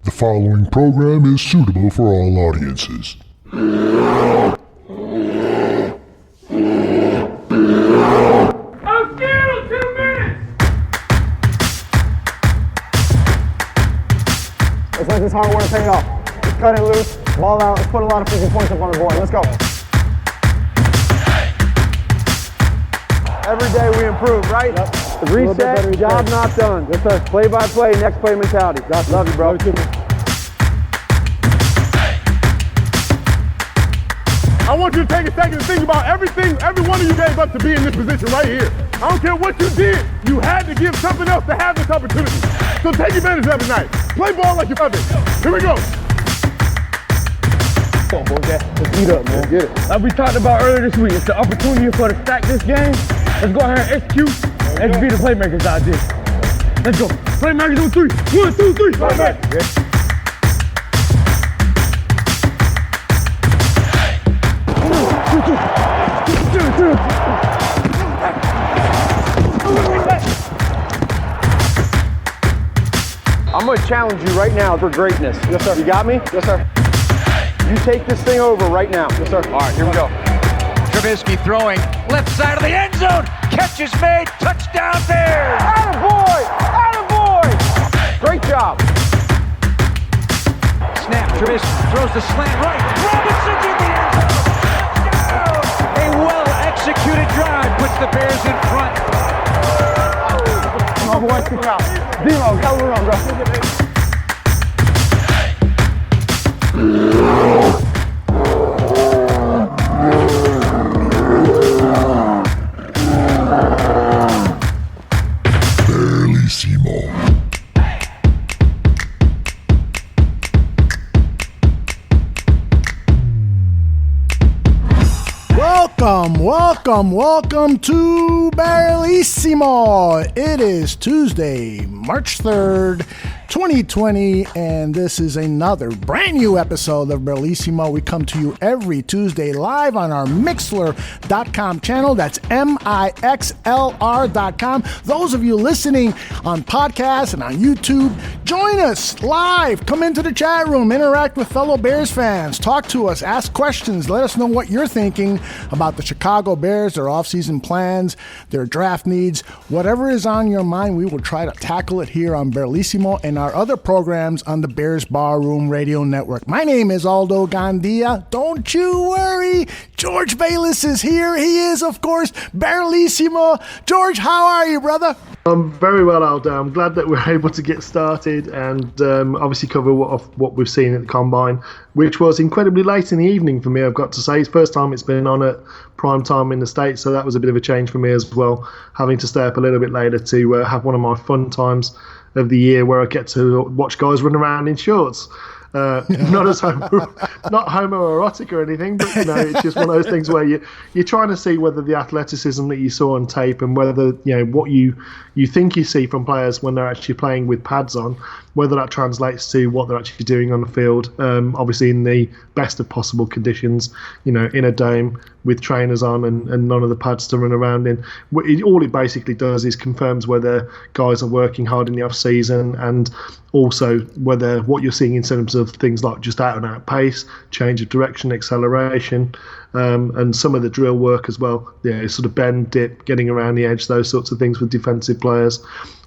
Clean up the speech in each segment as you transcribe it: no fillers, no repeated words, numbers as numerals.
The following program is suitable for all audiences. Let's let this hard work pay off. Let's cut it loose, ball out, let's put a lot of freaking points up on the board. Let's go. Every day we improve, right? Yep. Reset, job not done. Yes, sir. Play by play, next play mentality. Love you, bro. I want you to take a second to think about everything every one of you gave up to be in this position right here. I don't care what you did, you had to give something else to have this opportunity. So take advantage of it tonight. Play ball like you love it. Here we go. Come on, boy, let's eat up, man. Get it. Like we talked about earlier this week, it's the opportunity for us to stack this game. Let's go ahead and execute. Let's be the playmakers out there. Let's go. Playmakers on three. 1, 2, 3. Playmakers. I'm going to challenge you right now for greatness. Yes, sir. You got me? Yes, sir. You take this thing over right now. Yes, sir. All right, here we go. Trubisky throwing left side of the end zone. Catch is made. Touchdown Bears. Attaboy! Attaboy! Great job. Snap. Trubisky throws the slant right. Robinson's in the end zone. Touchdown. A well-executed drive puts the Bears in front. Come on, boys. Keep it out. Demo, hell of a run, bro. Bearlissimo. Welcome to Bearlissimo. It is Tuesday, March 3rd, 2020, and this is another brand new episode of Bearlissimo. We come to you every Tuesday live on our Mixlr.com channel. That's MIXLR.com. Those of you listening on podcasts and on YouTube, join us live. Come into the chat room, interact with fellow Bears fans, talk to us, ask questions, let us know what you're thinking about the Chicago Bears, their offseason plans, their draft needs. Whatever is on your mind, we will try to tackle it here on Bearlissimo and our other programs on the Bears Barroom Radio Network. My name is Aldo Gandia. Don't you worry. George Bayliss is here. He is, of course, Bearlissimo. George, how are you, brother? I'm very well, Aldo. I'm glad that we're able to get started and obviously cover what we've seen at the Combine, which was incredibly late in the evening for me, I've got to say. It's the first time it's been on at prime time in the States, so that was a bit of a change for me as well, having to stay up a little bit later to have one of my fun times of the year where I get to watch guys run around in shorts. Not homoerotic or anything, but it's just one of those things where you're trying to see whether the athleticism that you saw on tape and whether what you think you see from players when they're actually playing with pads on, whether that translates to what they're actually doing on the field. Obviously in the best of possible conditions, in a dome with trainers on and none of the pads to run around in. All it basically does is confirms whether guys are working hard in the off season and also whether what you're seeing in terms of things like just out and out pace, change of direction, acceleration, and some of the drill work as well. Sort of bend, dip, getting around the edge, those sorts of things with defensive players.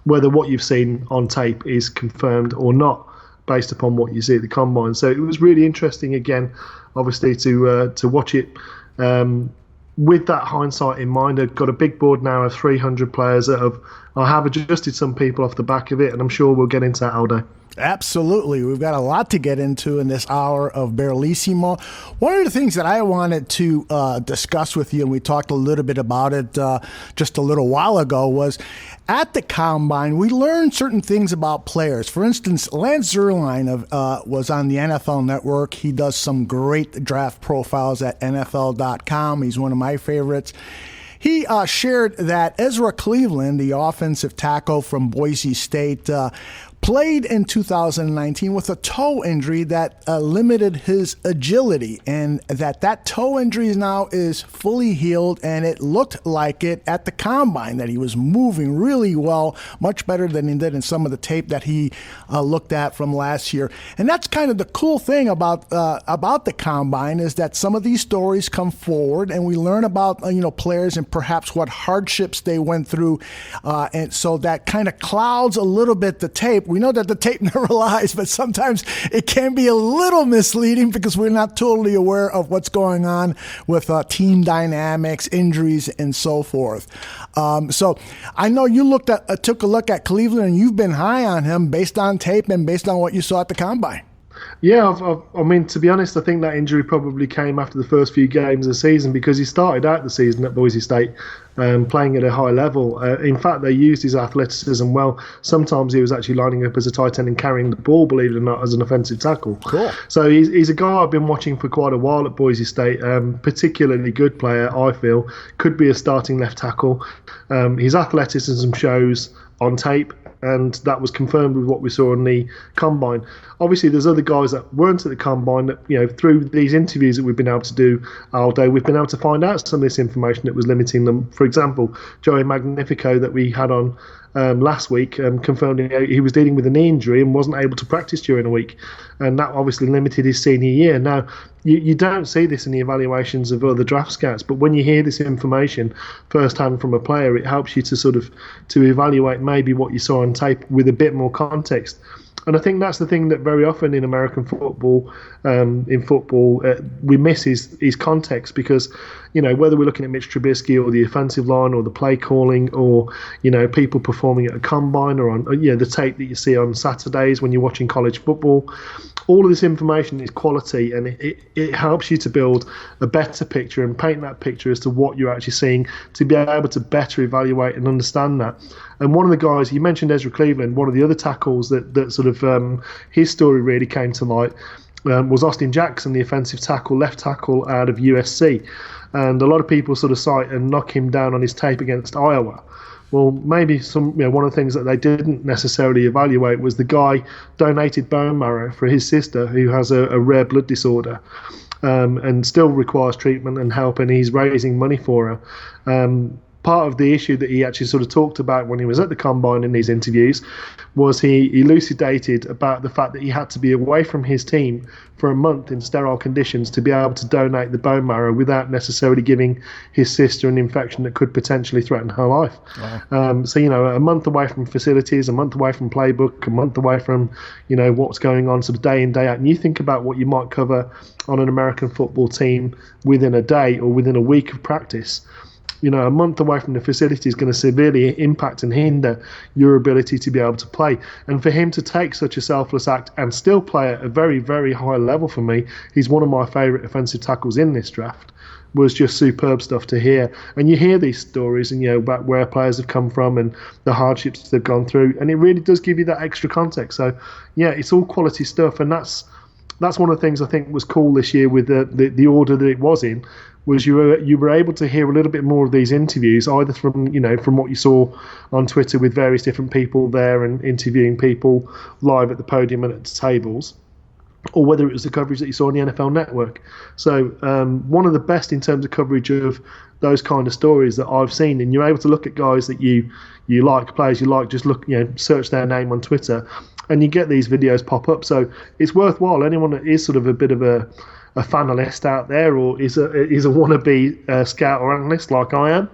Whether what you've seen on tape is confirmed or not based upon what you see at the Combine. So it was really interesting again, obviously, to watch it with that hindsight in mind. I've got a big board now of 300 players that I have adjusted some people off the back of it, and I'm sure we'll get into that all day. Absolutely. We've got a lot to get into in this hour of Bearlissimo. One of the things that I wanted to discuss with you, and we talked a little bit about it just a little while ago, was at the Combine, we learned certain things about players. For instance, Lance Zierlein was on the NFL Network. He does some great draft profiles at NFL.com. He's one of my favorites. He shared that Ezra Cleveland, the offensive tackle from Boise State, played in 2019 with a toe injury that limited his agility, and that toe injury now is fully healed, and it looked like it at the combine that he was moving really well, much better than he did in some of the tape that he looked at from last year. And that's kind of the cool thing about the combine, is that some of these stories come forward and we learn about players and perhaps what hardships they went through, and so that kind of clouds a little bit the tape. We know that the tape never lies, but sometimes it can be a little misleading because we're not totally aware of what's going on with team dynamics, injuries, and so forth. So I know you took a look at Cleveland, and you've been high on him based on tape and based on what you saw at the combine. Yeah, I mean, to be honest, I think that injury probably came after the first few games of the season, because he started out the season at Boise State playing at a high level. In fact, they used his athleticism well. Sometimes he was actually lining up as a tight end and carrying the ball, believe it or not, as an offensive tackle. Cool. So he's a guy I've been watching for quite a while at Boise State. Particularly good player, I feel. Could be a starting left tackle. His athleticism shows on tape, and that was confirmed with what we saw in the combine. Obviously, there's other guys that weren't at the combine that, through these interviews that we've been able to do all day, we've been able to find out some of this information that was limiting them. For example, Joey Magnifico that we had on last week confirmed he was dealing with a knee injury and wasn't able to practice during a week, and that obviously limited his senior year. Now, you don't see this in the evaluations of other draft scouts, but when you hear this information firsthand from a player, it helps you to evaluate maybe what you saw on tape with a bit more context. And I think that's the thing that very often in American football, we miss is context, because, whether we're looking at Mitch Trubisky or the offensive line or the play calling or, people performing at a combine or on, the tape that you see on Saturdays when you're watching college football, all of this information is quality, and it helps you to build a better picture and paint that picture as to what you're actually seeing, to be able to better evaluate and understand that. And one of the guys, you mentioned Ezra Cleveland, one of the other tackles that sort of his story really came to light was Austin Jackson, the offensive tackle, left tackle out of USC. And a lot of people sort of cite and knock him down on his tape against Iowa. Well, maybe one of the things that they didn't necessarily evaluate was the guy donated bone marrow for his sister, who has a rare blood disorder, and still requires treatment and help, and he's raising money for her. Part of the issue that he actually sort of talked about when he was at the combine in these interviews was he elucidated about the fact that he had to be away from his team for a month in sterile conditions to be able to donate the bone marrow without necessarily giving his sister an infection that could potentially threaten her life. Wow. So, a month away from facilities, a month away from playbook, a month away from, what's going on sort of day in, day out. And you think about what you might cover on an American football team within a day or within a week of practice. A month away from the facility is going to severely impact and hinder your ability to be able to play. And for him to take such a selfless act and still play at a very, very high level, for me, he's one of my favourite offensive tackles in this draft, was just superb stuff to hear. And you hear these stories and about where players have come from and the hardships they've gone through, and it really does give you that extra context. So yeah, it's all quality stuff, and that's one of the things I think was cool this year with the order that it was in, was you were able to hear a little bit more of these interviews, either from what you saw on Twitter with various different people there and interviewing people live at the podium and at the tables, or whether it was the coverage that you saw on the NFL Network. So one of the best in terms of coverage of those kind of stories that I've seen, and you're able to look at guys that you like, players you like, just search their name on Twitter, and you get these videos pop up. So it's worthwhile. Anyone that is sort of a bit of a fanalist out there, or is a wannabe scout or analyst like I am,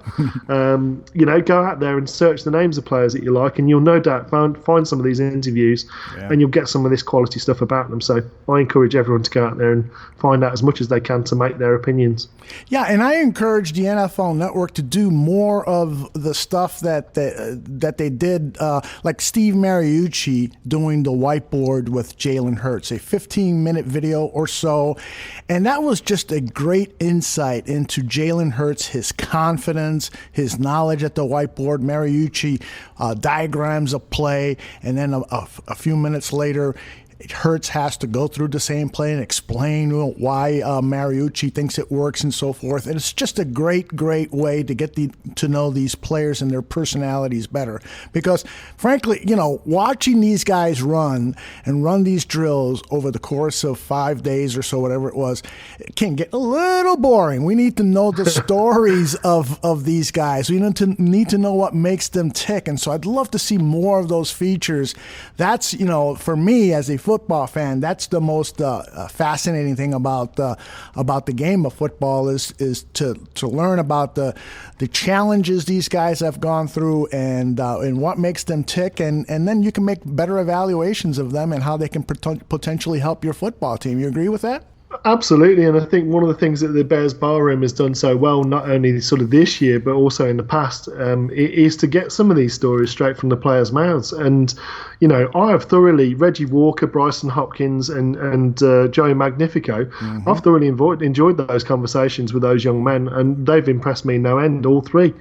go out there and search the names of players that you like, and you'll no doubt find some of these interviews, and you'll get some of this quality stuff about them. So I encourage everyone to go out there and find out as much as they can to make their opinions. Yeah, and I encourage the NFL Network to do more of the stuff that they did, like Steve Mariucci doing the whiteboard with Jalen Hurts, a 15-minute video or so. And that was just a great insight into Jalen Hurts, his confidence, his knowledge at the whiteboard. Mariucci diagrams a play, and then a few minutes later, Hurts has to go through the same play and explain why Mariucci thinks it works and so forth. And it's just a great way to get to know these players and their personalities better. Because, frankly, watching these guys run these drills over the course of 5 days or so, whatever it was, it can get a little boring. We need to know the stories of these guys. We need to know what makes them tick. And so I'd love to see more of those features. That's, for me as a football fan, that's the most fascinating thing about the game of football is to learn about the challenges these guys have gone through and what makes them tick, and then you can make better evaluations of them and how they can potentially help your football team. You agree with that? Absolutely, and I think one of the things that the Bears Bar Room has done so well, not only sort of this year but also in the past, is to get some of these stories straight from the players' mouths. And I have thoroughly Reggie Walker, Bryson Hopkins, and Joey Magnifico. Mm-hmm. I've thoroughly enjoyed those conversations with those young men, and they've impressed me no end. All three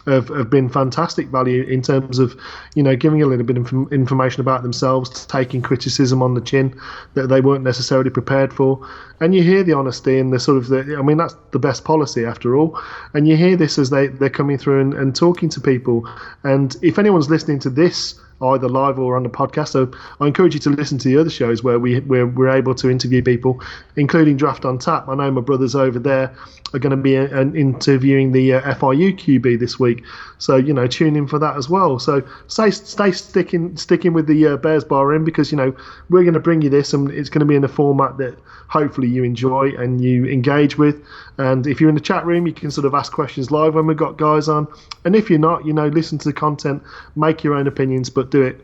have been fantastic value in terms of, giving a little bit of information about themselves, taking criticism on the chin that they weren't necessarily prepared for. And you hear the honesty and the sort of that's the best policy after all. And you hear this as they're coming through and talking to people. And if anyone's listening to this, either live or on the podcast, so I encourage you to listen to the other shows where we're able to interview people, including Draft on Tap. I know my brothers over there are going to be interviewing the FIU QB this week, so tune in for that as well. So stay sticking with the Bears Bar in, because we're going to bring you this, and it's going to be in a format that hopefully you enjoy and you engage with. And if you're in the chat room, you can sort of ask questions live when we've got guys on. And if you're not, listen to the content, make your own opinions, but do it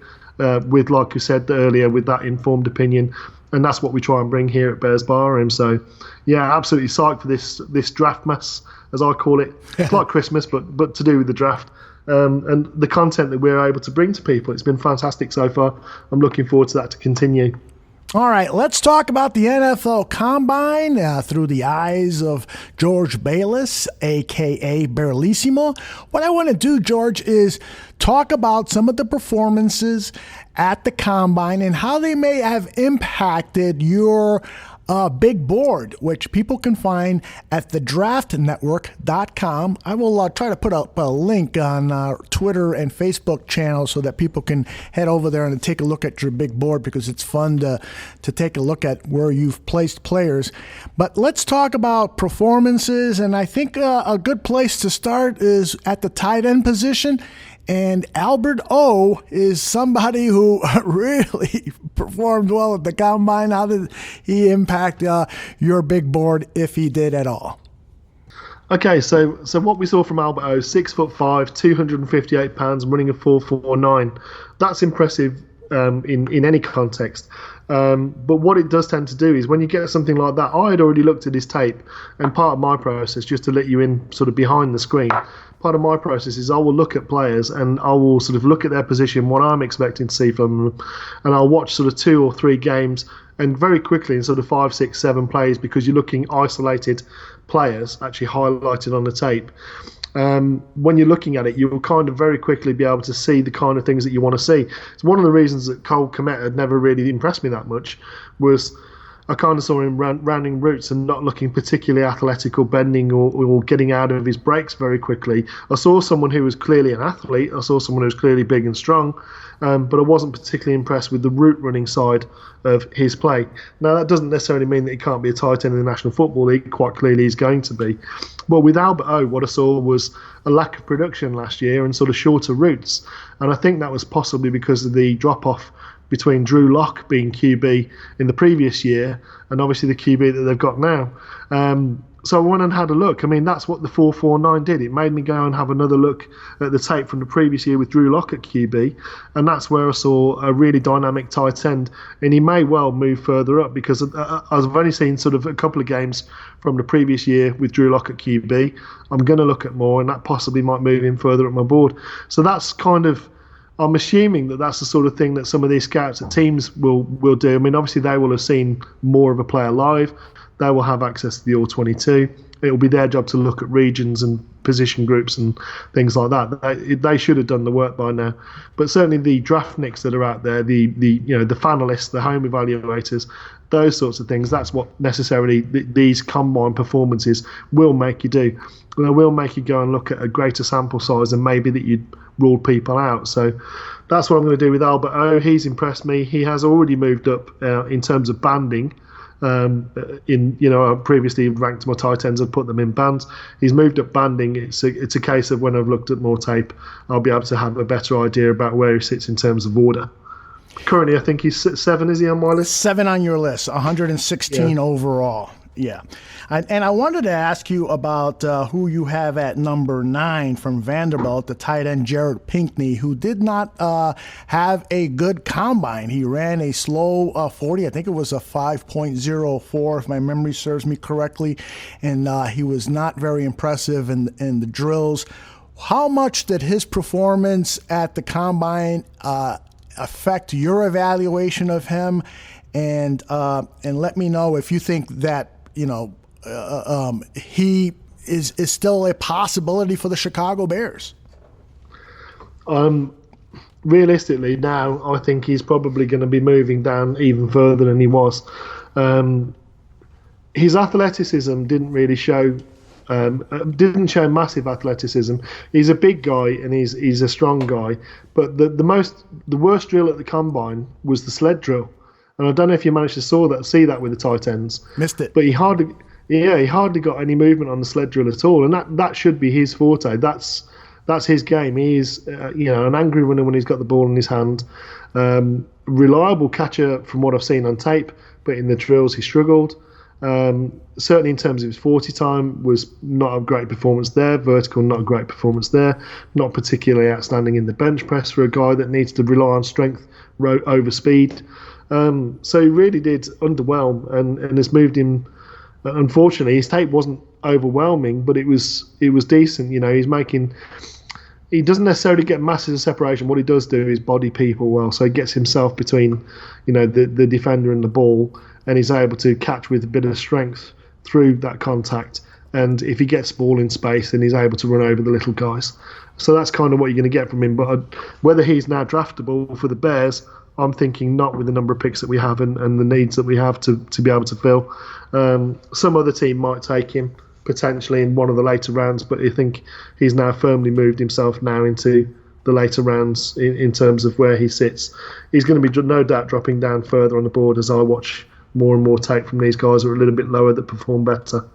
with, like you said earlier, with that informed opinion. And that's what we try and bring here at Bears Bar Room. So, yeah, absolutely psyched for this draft mess, as I call it. It's like Christmas, but to do with the draft. And the content that we're able to bring to people, it's been fantastic so far. I'm looking forward to that to continue. All right, let's talk about the NFL Combine through the eyes of George Bayliss, a.k.a. Bearlissimo. What I want to do, George, is talk about some of the performances at the Combine and how they may have impacted your big board, which people can find at thedraftnetwork.com. I will try to put up a link on Twitter and Facebook channels so that people can head over there and take a look at your big board, because it's fun to take a look at where you've placed players. But let's talk about performances, and I think a good place to start is at the tight end position. And Albert O is somebody who really performed well at the Combine. How did he impact your big board, if he did at all? Okay, so what we saw from Albert O, 6'5", 258 pounds, running a 4.49. That's impressive in any context. But what it does tend to do is when you get something like that, I had already looked at his tape, and part of my process, just to let you in sort of behind the screen, part of my process is I will look at players and I will sort of look at their position, what I'm expecting to see from them, and I'll watch sort of 2 or 3 games, and very quickly in sort of 5, 6, 7 plays, because you're looking isolated players actually highlighted on the tape. When you're looking at it, you will kind of very quickly be able to see the kind of things that you want to see. It's one of the reasons that Cole Kmet had never really impressed me that much, was I kind of saw him rounding routes and not looking particularly athletic or bending or getting out of his breaks very quickly. I saw someone who was clearly an athlete. I saw someone who was clearly big and strong, but I wasn't particularly impressed with the route running side of his play. Now, that doesn't necessarily mean that he can't be a tight end in the National Football League. Quite clearly he's going to be. But with Albert O, what I saw was a lack of production last year and sort of shorter routes. And I think that was possibly because of the drop-off between Drew Lock being QB in the previous year and obviously the QB that they've got now. So I went and had a look. I mean, that's what the 4.49 did. It made me go and have another look at the tape from the previous year with Drew Lock at QB, and that's where I saw a really dynamic tight end, and he may well move further up, because I've only seen sort of a couple of games from the previous year with Drew Lock at QB. I'm going to look at more, and that possibly might move him further up my board. So that's kind of, I'm assuming that that's the sort of thing that some of these scouts at teams will do. I mean, obviously they will have seen more of a player live. They will have access to the All-22. it'll be their job to look at regions and position groups and things like that. They should have done the work by now. But certainly the draftniks that are out there, the finalists, the home evaluators, those sorts of things, that's what necessarily these combine performances will make you do. They will make you go and look at a greater sample size and maybe that you'd ruled people out. So that's what I'm going to do with Albert O. He's impressed me. He has already moved up in terms of banding. I previously ranked my tight ends and put them in bands. He's moved up banding. It's a case of when I've looked at more tape, I'll be able to have a better idea about where he sits in terms of order. Currently, I think he's 7. Is he on my list? 7 on your list, 116 overall. Yeah. And I wanted to ask you about who you have at number 9 from Vanderbilt, the tight end Jared Pinkney, who did not have a good combine. He ran a slow 40. I think it was a 5.04, if my memory serves me correctly. And he was not very impressive in the drills. How much did his performance at the combine affect your evaluation of him? And let me know if you think that he is still a possibility for the Chicago Bears. Realistically, now I think he's probably going to be moving down even further than he was. His athleticism didn't really show. Didn't show massive athleticism. He's a big guy and he's a strong guy. But the worst drill at the combine was the sled drill. And I don't know if you managed to see that with the tight ends. Missed it. But he hardly got any movement on the sled drill at all. And that should be his forte. That's his game. He's an angry winner when he's got the ball in his hand. Reliable catcher from what I've seen on tape, but in the drills he struggled. Certainly in terms of his 40 time was not a great performance there. Vertical, not a great performance there. Not particularly outstanding in the bench press for a guy that needs to rely on strength over speed. So he really did underwhelm and has moved him. Unfortunately, his tape wasn't overwhelming, but it was decent. He doesn't necessarily get massive separation. What he does do is body people well, so he gets himself between, the defender and the ball, and he's able to catch with a bit of strength through that contact. And if he gets the ball in space, then he's able to run over the little guys. So that's kind of what you're going to get from him. But whether he's now draftable for the Bears, I'm thinking not with the number of picks that we have and the needs that we have to be able to fill. Some other team might take him potentially in one of the later rounds, but I think he's now firmly moved himself now into the later rounds in terms of where he sits. He's going to be no doubt dropping down further on the board as I watch more and more tape from these guys who are a little bit lower that perform better.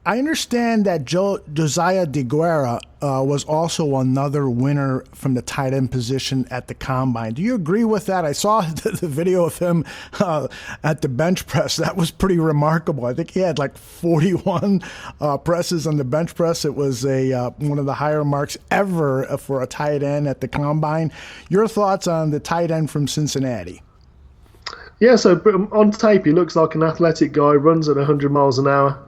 I understand that Josiah DeGuara was also another winner from the tight end position at the combine. Do you agree with that? I saw the video of him at the bench press. That was pretty remarkable. I think he had like 41 presses on the bench press. It was one of the higher marks ever for a tight end at the combine. Your thoughts on the tight end from Cincinnati? Yeah, so on tape, he looks like an athletic guy, runs at 100 miles an hour.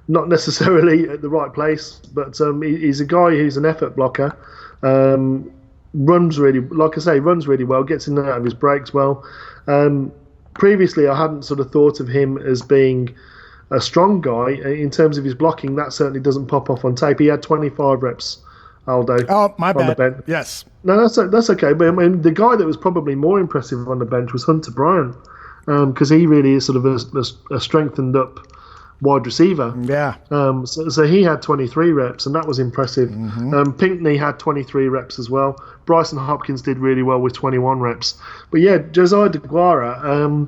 Not necessarily at the right place, but he's a guy who's an effort blocker. Runs really well, gets in and out of his breaks well. Previously, I hadn't sort of thought of him as being a strong guy. In terms of his blocking, that certainly doesn't pop off on tape. He had 25 reps, Aldo. Oh, my bad. The bench. Yes. No, that's okay. But I mean, the guy that was probably more impressive on the bench was Hunter Bryan, because he really is sort of a strengthened up wide receiver. Yeah. So he had 23 reps, and that was impressive. Mm-hmm. Pinkney had 23 reps as well. Bryson Hopkins did really well with 21 reps. But yeah, Josiah DeGuara,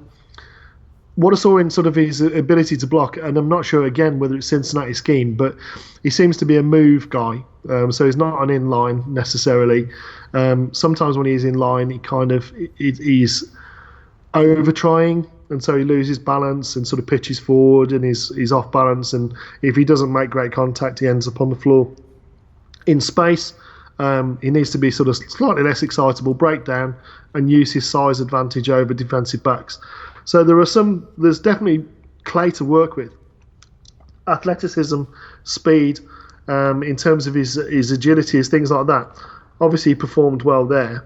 what I saw in sort of his ability to block, and I'm not sure again whether it's Cincinnati scheme, but he seems to be a move guy. So he's not an in-line necessarily. Sometimes when he's in line, he's over-trying, and so he loses balance and sort of pitches forward and he's off balance, and if he doesn't make great contact, he ends up on the floor. In space, he needs to be sort of slightly less excitable, break down, and use his size advantage over defensive backs. So there's definitely clay to work with. Athleticism, speed, in terms of his agility, his things like that. Obviously, he performed well there.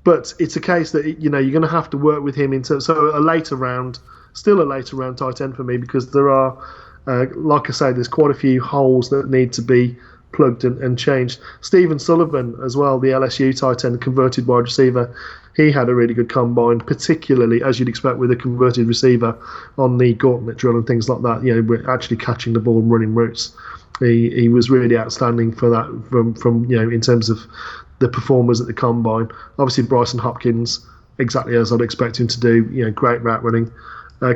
But it's a case that you're going to have to work with him into. So a later round, still a later round tight end for me because there are, like I say, there's quite a few holes that need to be plugged and changed. Stephen Sullivan as well, the LSU tight end, converted wide receiver. He had a really good combine, particularly as you'd expect with a converted receiver on the gauntlet drill and things like that. We're actually catching the ball and running routes. He was really outstanding for that from in terms of the performers at the combine. Obviously Bryson Hopkins, exactly as I'd expect him to do. Great route running.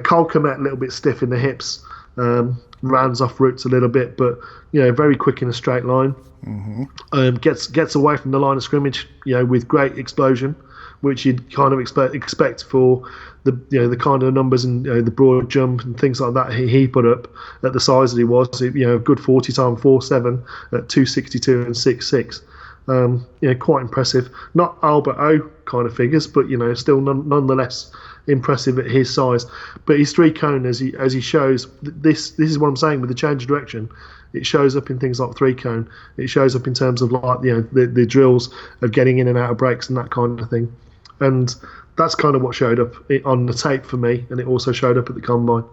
Cole Kmet, a little bit stiff in the hips. Rounds off routes a little bit, but very quick in a straight line. Mm-hmm. Gets away from the line of scrimmage, with great explosion, which you'd kind of expect for the kind of numbers and the broad jump and things like that he put up at the size that he was. A good 40 time 4.7 at 262 and 6'6". Quite impressive. Not Albert O kind of figures, but still nonetheless impressive at his size. But his three cone, as he shows, this is what I'm saying with the change of direction. It shows up in things like three cone. It shows up in terms of like the drills of getting in and out of breaks and that kind of thing. And that's kind of what showed up on the tape for me, and it also showed up at the combine.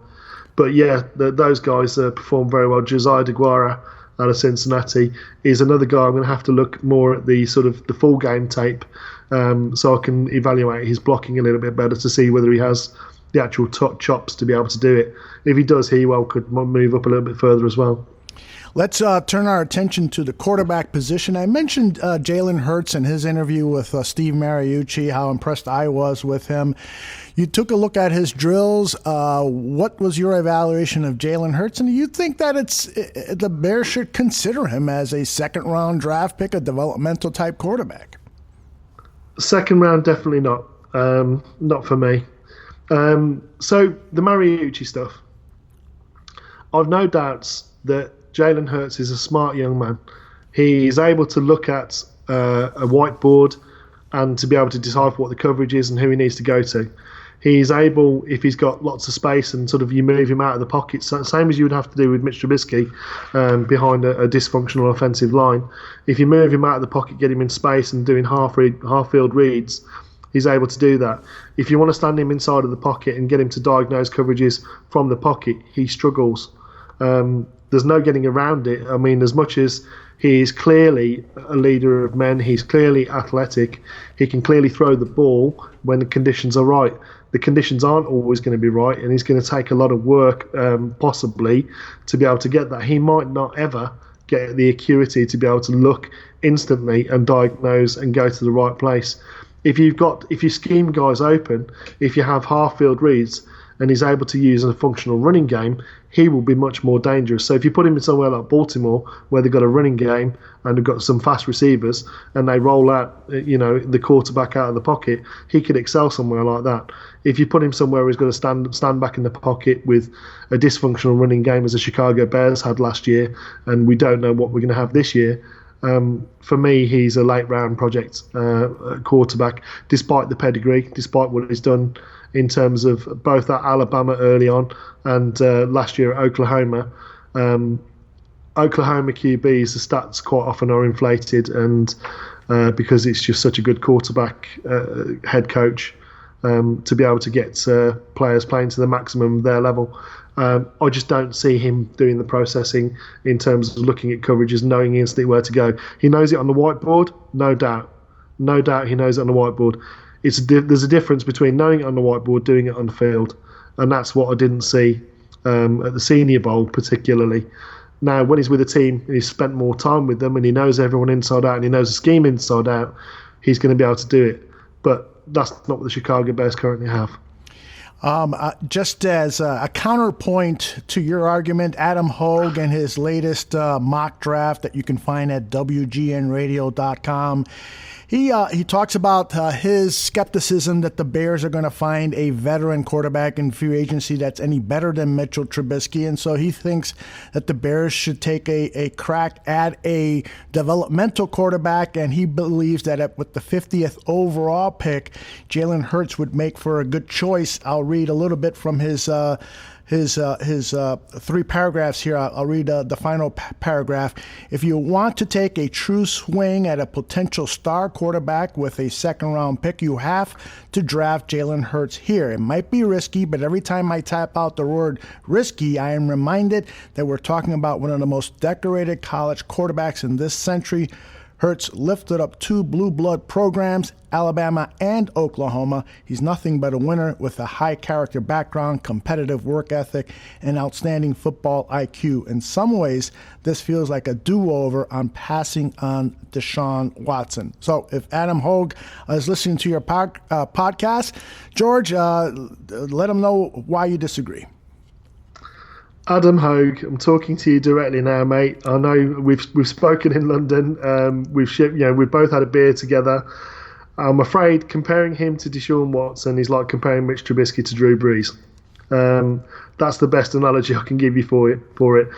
But yeah, those guys performed very well. Josiah DeGuara out of Cincinnati is another guy I'm going to have to look more at the sort of the full game tape, so I can evaluate his blocking a little bit better to see whether he has the actual top chops to be able to do it. If he does, he could move up a little bit further as well. Let's turn our attention to the quarterback position. I mentioned Jalen Hurts in his interview with Steve Mariucci, how impressed I was with him. You took a look at his drills. What was your evaluation of Jalen Hurts? And do you think that the Bears should consider him as a second-round draft pick, a developmental-type quarterback? Second round, definitely not. Not for me. So the Mariucci stuff, I've no doubts that Jalen Hurts is a smart young man. He is able to look at a whiteboard and to be able to decipher what the coverage is and who he needs to go to. He's able, if he's got lots of space and sort of you move him out of the pocket, same as you would have to do with Mitch Trubisky behind a dysfunctional offensive line. If you move him out of the pocket, get him in space and doing half-field reads, he's able to do that. If you want to stand him inside of the pocket and get him to diagnose coverages from the pocket, he struggles. There's no getting around it. I mean, as much as he is clearly a leader of men, he's clearly athletic, he can clearly throw the ball when the conditions are right. The conditions aren't always going to be right, and he's going to take a lot of work, possibly, to be able to get that. He might not ever get the acuity to be able to look instantly and diagnose and go to the right place. If you scheme guys open, if you have half-field reads, and he's able to use a functional running game, he will be much more dangerous. So if you put him in somewhere like Baltimore, where they've got a running game and they've got some fast receivers, and they roll out, the quarterback out of the pocket, he could excel somewhere like that. If you put him somewhere where he's going to stand back in the pocket with a dysfunctional running game, as the Chicago Bears had last year, and we don't know what we're going to have this year, for me, he's a late round project quarterback, despite the pedigree, despite what he's done in terms of both at Alabama early on and last year at Oklahoma. Oklahoma QBs, the stats quite often are inflated, and because it's just such a good quarterback head coach to be able to get players playing to the maximum of their level. I just don't see him doing the processing in terms of looking at coverages, knowing instantly where to go. He knows it on the whiteboard, no doubt. No doubt he knows it on the whiteboard. There's a difference between knowing it on the whiteboard, doing it on the field, and that's what I didn't see at the Senior Bowl particularly. Now, when he's with a team and he's spent more time with them and he knows everyone inside out and he knows the scheme inside out, he's going to be able to do it. But that's not what the Chicago Bears currently have. Just as a counterpoint to your argument, Adam Hogue and his latest mock draft that you can find at WGNradio.com, he talks about his skepticism that the Bears are going to find a veteran quarterback in free agency that's any better than Mitchell Trubisky, and so he thinks that the Bears should take a crack at a developmental quarterback, and he believes that with the 50th overall pick, Jalen Hurts would make for a good choice. I'll read a little bit from his his 3 paragraphs here. I'll read the final paragraph. If you want to take a true swing at a potential star quarterback with a second-round pick, you have to draft Jalen Hurts here. It might be risky, but every time I type out the word risky, I am reminded that we're talking about one of the most decorated college quarterbacks in this century. Hurts lifted up 2 blue blood programs, Alabama and Oklahoma. He's nothing but a winner with a high character background, competitive work ethic, and outstanding football IQ. In some ways, this feels like a do-over on passing on Deshaun Watson. So if Adam Hogue is listening to your podcast, George, let him know why you disagree. Adam Hogue, I'm talking to you directly now, mate. I know we've spoken in London. We've both had a beer together. I'm afraid comparing him to Deshaun Watson is like comparing Mitch Trubisky to Drew Brees. That's the best analogy I can give you for it.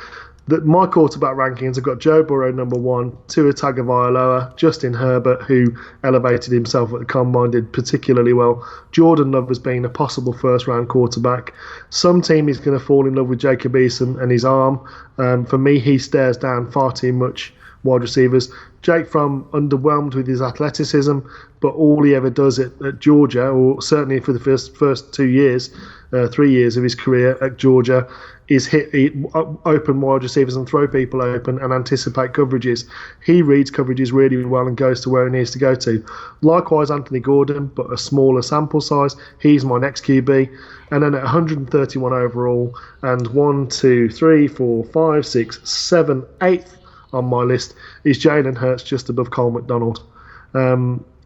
My quarterback rankings, I've got Joe Burrow number 1, Tua Tagovailoa, Justin Herbert, who elevated himself at the Combine, did particularly well. Jordan Love as being a possible first-round quarterback. Some team is going to fall in love with Jacob Eason and his arm. For me, he stares down far too much wide receivers. Jake Fromm underwhelmed with his athleticism, but all he ever does at Georgia, or certainly for the first 3 years of his career at Georgia, is hit open wide receivers and throw people open and anticipate coverages. He reads coverages really well and goes to where he needs to go to. Likewise, Anthony Gordon, but a smaller sample size. He's my next QB. And then at 131 overall, and 1, 2, 3, 4, 5, 6, 7, 8th on my list is Jalen Hurts, just above Cole McDonald.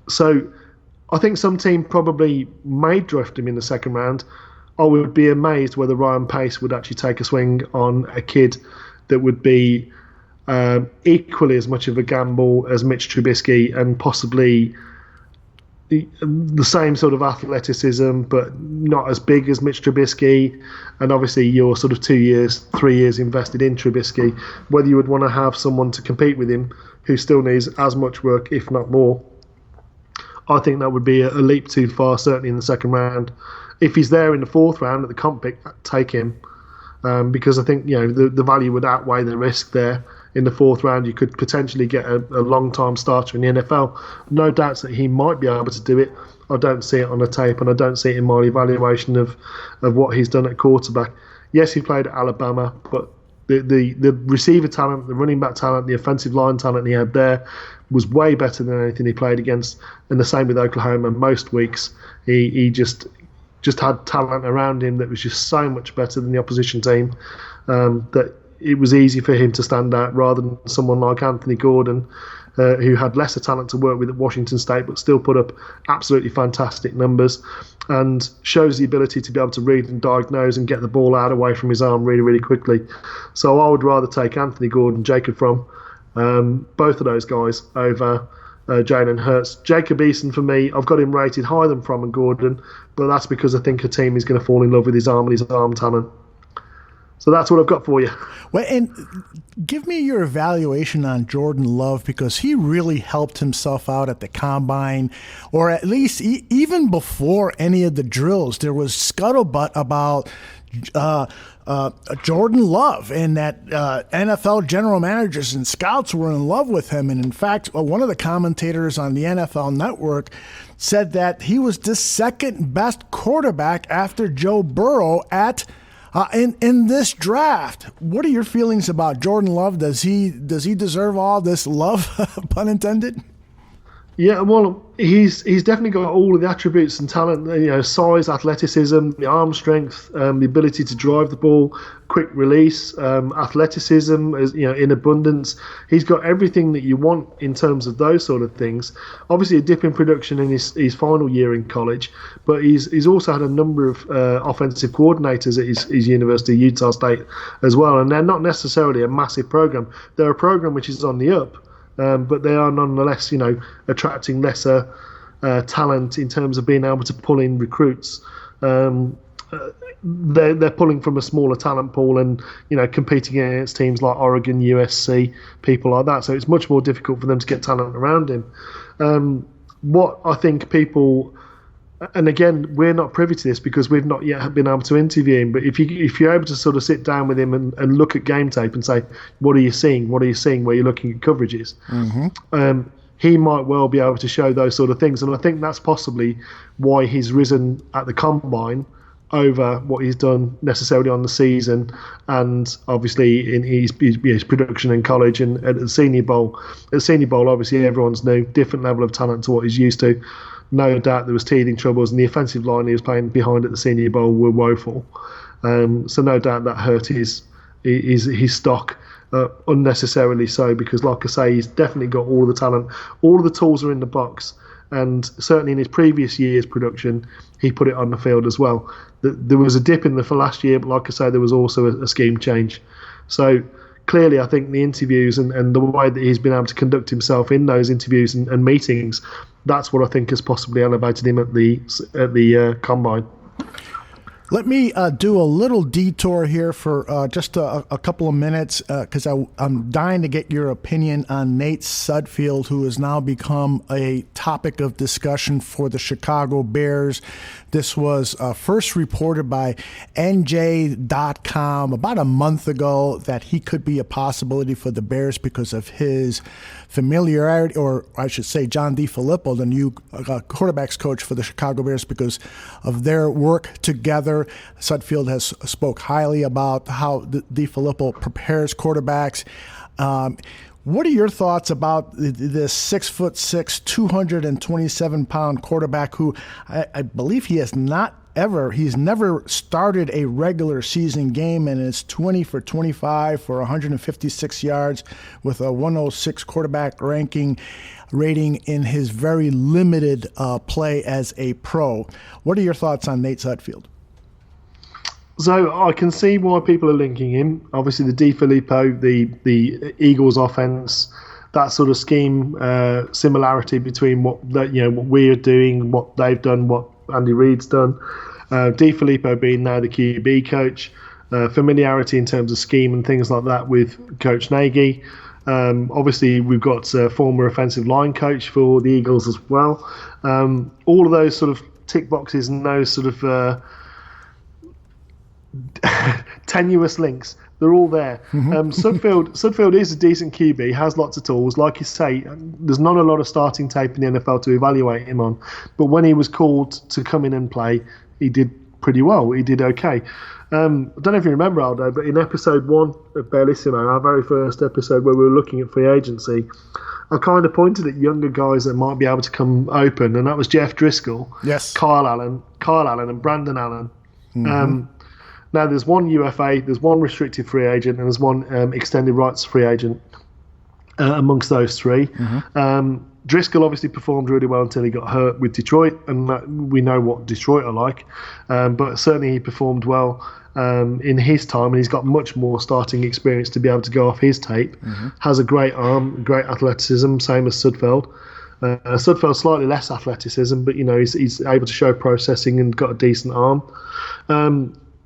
So I think some team probably may draft him in the second round. I would be amazed whether Ryan Pace would actually take a swing on a kid that would be equally as much of a gamble as Mitch Trubisky, and possibly the same sort of athleticism, but not as big as Mitch Trubisky. And obviously you're sort of 3 years invested in Trubisky, whether you would want to have someone to compete with him who still needs as much work, if not more. I think that would be a leap too far, certainly in the second round. If he's there in the 4th round at the comp pick, take him, because I think the value would outweigh the risk there. In the 4th round, you could potentially get a long-time starter in the NFL. No doubts that he might be able to do it. I don't see it on the tape, and I don't see it in my evaluation of what he's done at quarterback. Yes, he played at Alabama, but the receiver talent, the running back talent, the offensive line talent he had there was way better than anything he played against. And the same with Oklahoma. Most weeks, he just had talent around him that was just so much better than the opposition team, that it was easy for him to stand out rather than someone like Anthony Gordon, who had lesser talent to work with at Washington State but still put up absolutely fantastic numbers and shows the ability to be able to read and diagnose and get the ball out away from his arm really, really quickly. So I would rather take Anthony Gordon, Jacob Fromm, both of those guys over Jalen Hurts. Jacob Eason, for me, I've got him rated higher than Fromm and Gordon, but that's because I think a team is going to fall in love with his arm and his arm talent. So that's what I've got for you. Well, and give me your evaluation on Jordan Love, because he really helped himself out at the Combine, or at least even before any of the drills. There was scuttlebutt about Jordan Love, and that NFL general managers and scouts were in love with him. And in fact, one of the commentators on the NFL Network said that he was the second best quarterback after Joe Burrow in this draft. What are your feelings about Jordan Love? Does he deserve all this love, pun intended? Yeah, well, he's definitely got all of the attributes and talent, size, athleticism, the arm strength, the ability to drive the ball, quick release, athleticism, in abundance. He's got everything that you want in terms of those sort of things. Obviously, a dip in production in his final year in college, but he's also had a number of offensive coordinators at his university, Utah State, as well, and they're not necessarily a massive program. They're a program which is on the up. But they are nonetheless, attracting lesser talent in terms of being able to pull in recruits. They're pulling from a smaller talent pool and, competing against teams like Oregon, USC, people like that. So it's much more difficult for them to get talent around him. What I think people and again, we're not privy to this because we've not yet been able to interview him. But if you're able to sort of sit down with him and look at game tape and say, what are you seeing? What are you seeing? Where you're looking at coverages, he might well be able to show those sort of things. And I think that's possibly why he's risen at the combine over what he's done necessarily on the season, and obviously in his production in college and at the Senior Bowl. At the Senior Bowl, obviously everyone's new, different level of talent to what he's used to. No doubt there was teething troubles, and the offensive line he was playing behind at the Senior Bowl were woeful. So no doubt that hurt his stock. Unnecessarily so, because like I say, he's definitely got all the talent, all of the tools are in the box, and certainly in his previous year's production he put it on the field as well. There was a dip in for last year, but like I say, there was also a scheme change. So clearly I think the interviews and the way that he's been able to conduct himself in those interviews and meetings, that's what I think has possibly elevated him at the combine. Let me do a little detour here for just a couple of minutes because I'm dying to get your opinion on Nate Sudfeld, who has now become a topic of discussion for the Chicago Bears. This was first reported by NJ.com about a month ago that he could be a possibility for the Bears because of his familiarity, or I should say John DeFilippo, the new quarterbacks coach for the Chicago Bears, because of their work together. Sudfeld has spoke highly about how DeFilippo prepares quarterbacks. What are your thoughts about this 6'6", 227-pound quarterback who I believe he's never started a regular season game, and it's 20 for 25 for 156 yards with a 106 quarterback rating in his very limited play as a pro. What are your thoughts on Nate Sudfeld? So I can see why people are linking him. Obviously, the DeFilippo, the Eagles offense, that sort of scheme, similarity between what we're doing, what they've done, what Andy Reid's done. DeFilippo being now the QB coach, familiarity in terms of scheme and things like that with Coach Nagy. Obviously, we've got a former offensive line coach for the Eagles as well. All of those sort of tick boxes and those sort of tenuous links, they're all there. Sudfeld is a decent QB, has lots of tools. Like you say, there's not a lot of starting tape in the NFL to evaluate him on, but when he was called to come in and play, he did pretty well. He did okay. I don't know if you remember, Aldo, but in episode 1 of Bearlissimo, our very first episode where we were looking at free agency, I kind of pointed at younger guys that might be able to come open, and that was Jeff Driscoll, yes, Kyle Allen and Brandon Allen. Now, there's one UFA, there's one restricted free agent, and there's one extended rights free agent amongst those three. Driscoll obviously performed really well until he got hurt with Detroit, and we know what Detroit are like. But certainly he performed well in his time, and he's got much more starting experience to be able to go off his tape. Has a great arm, great athleticism, same as Sudfeld. Sudfeld's slightly less athleticism, but he's able to show processing and got a decent arm.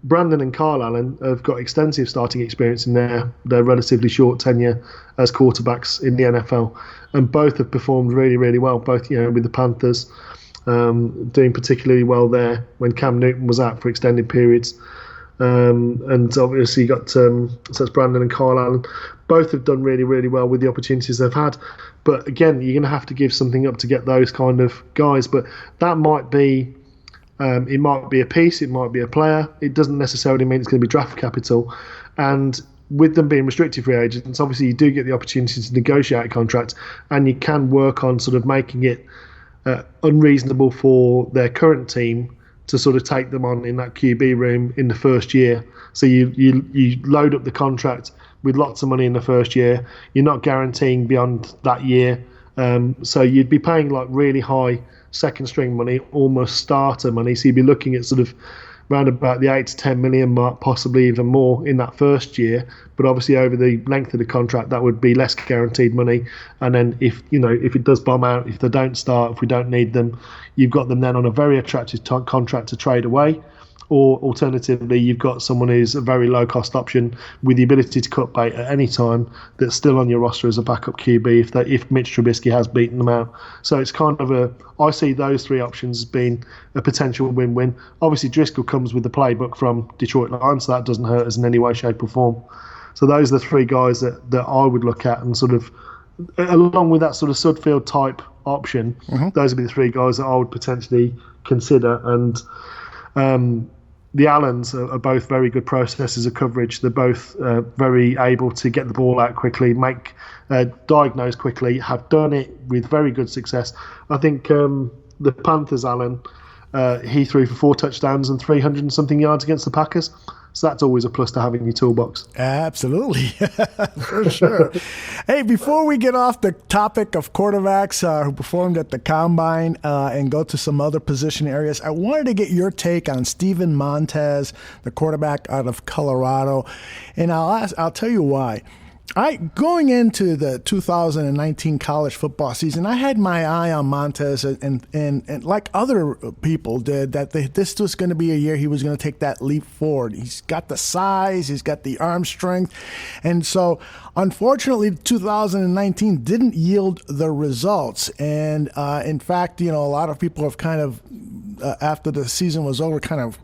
Brandon and Kyle Allen have got extensive starting experience in their relatively short tenure as quarterbacks in the NFL, and both have performed really, really well. Both, with the Panthers, doing particularly well there when Cam Newton was out for extended periods. And obviously you got so that's Brandon and Kyle Allen. Both have done really, really well with the opportunities they've had. But again, you're going to have to give something up to get those kind of guys. But that might be. It might be a piece, it might be a player. It doesn't necessarily mean it's going to be draft capital. And with them being restricted free agents, obviously you do get the opportunity to negotiate a contract, and you can work on sort of making it unreasonable for their current team to sort of take them on in that QB room in the first year. So you load up the contract with lots of money in the first year. You're not guaranteeing beyond that year. So you'd be paying like really high second string money, almost starter money. So you'd be looking at sort of around about the 8 to 10 million mark, possibly even more in that first year. But obviously over the length of the contract, that would be less guaranteed money. And then if it does bomb out, if they don't start, if we don't need them, you've got them then on a very attractive contract to trade away. or alternatively, you've got someone who's a very low-cost option with the ability to cut bait at any time that's still on your roster as a backup QB if Mitch Trubisky has beaten them out. So it's kind of I see those three options as being a potential win-win. Obviously, Driscoll comes with the playbook from Detroit Lions, so that doesn't hurt us in any way, shape or form. So those are the three guys that I would look at and sort of, along with that sort of Sudfield type option, those would be the three guys that I would potentially consider. And the Allens are both very good processors of coverage. They're both very able to get the ball out quickly, diagnose quickly, have done it with very good success. I think the Panthers' Allen, he threw for 4 touchdowns and 300 and something yards against the Packers. So that's always a plus to have in your toolbox. Absolutely, for sure. Hey, before we get off the topic of quarterbacks who performed at the Combine and go to some other position areas, I wanted to get your take on Steven Montez, the quarterback out of Colorado. And I'll tell you why. Going into the 2019 college football season, I had my eye on Montez, and like other people did, that this was going to be a year he was going to take that leap forward. He's got the size, he's got the arm strength, and so unfortunately 2019 didn't yield the results. And in fact, a lot of people have kind of after the season was over, kind of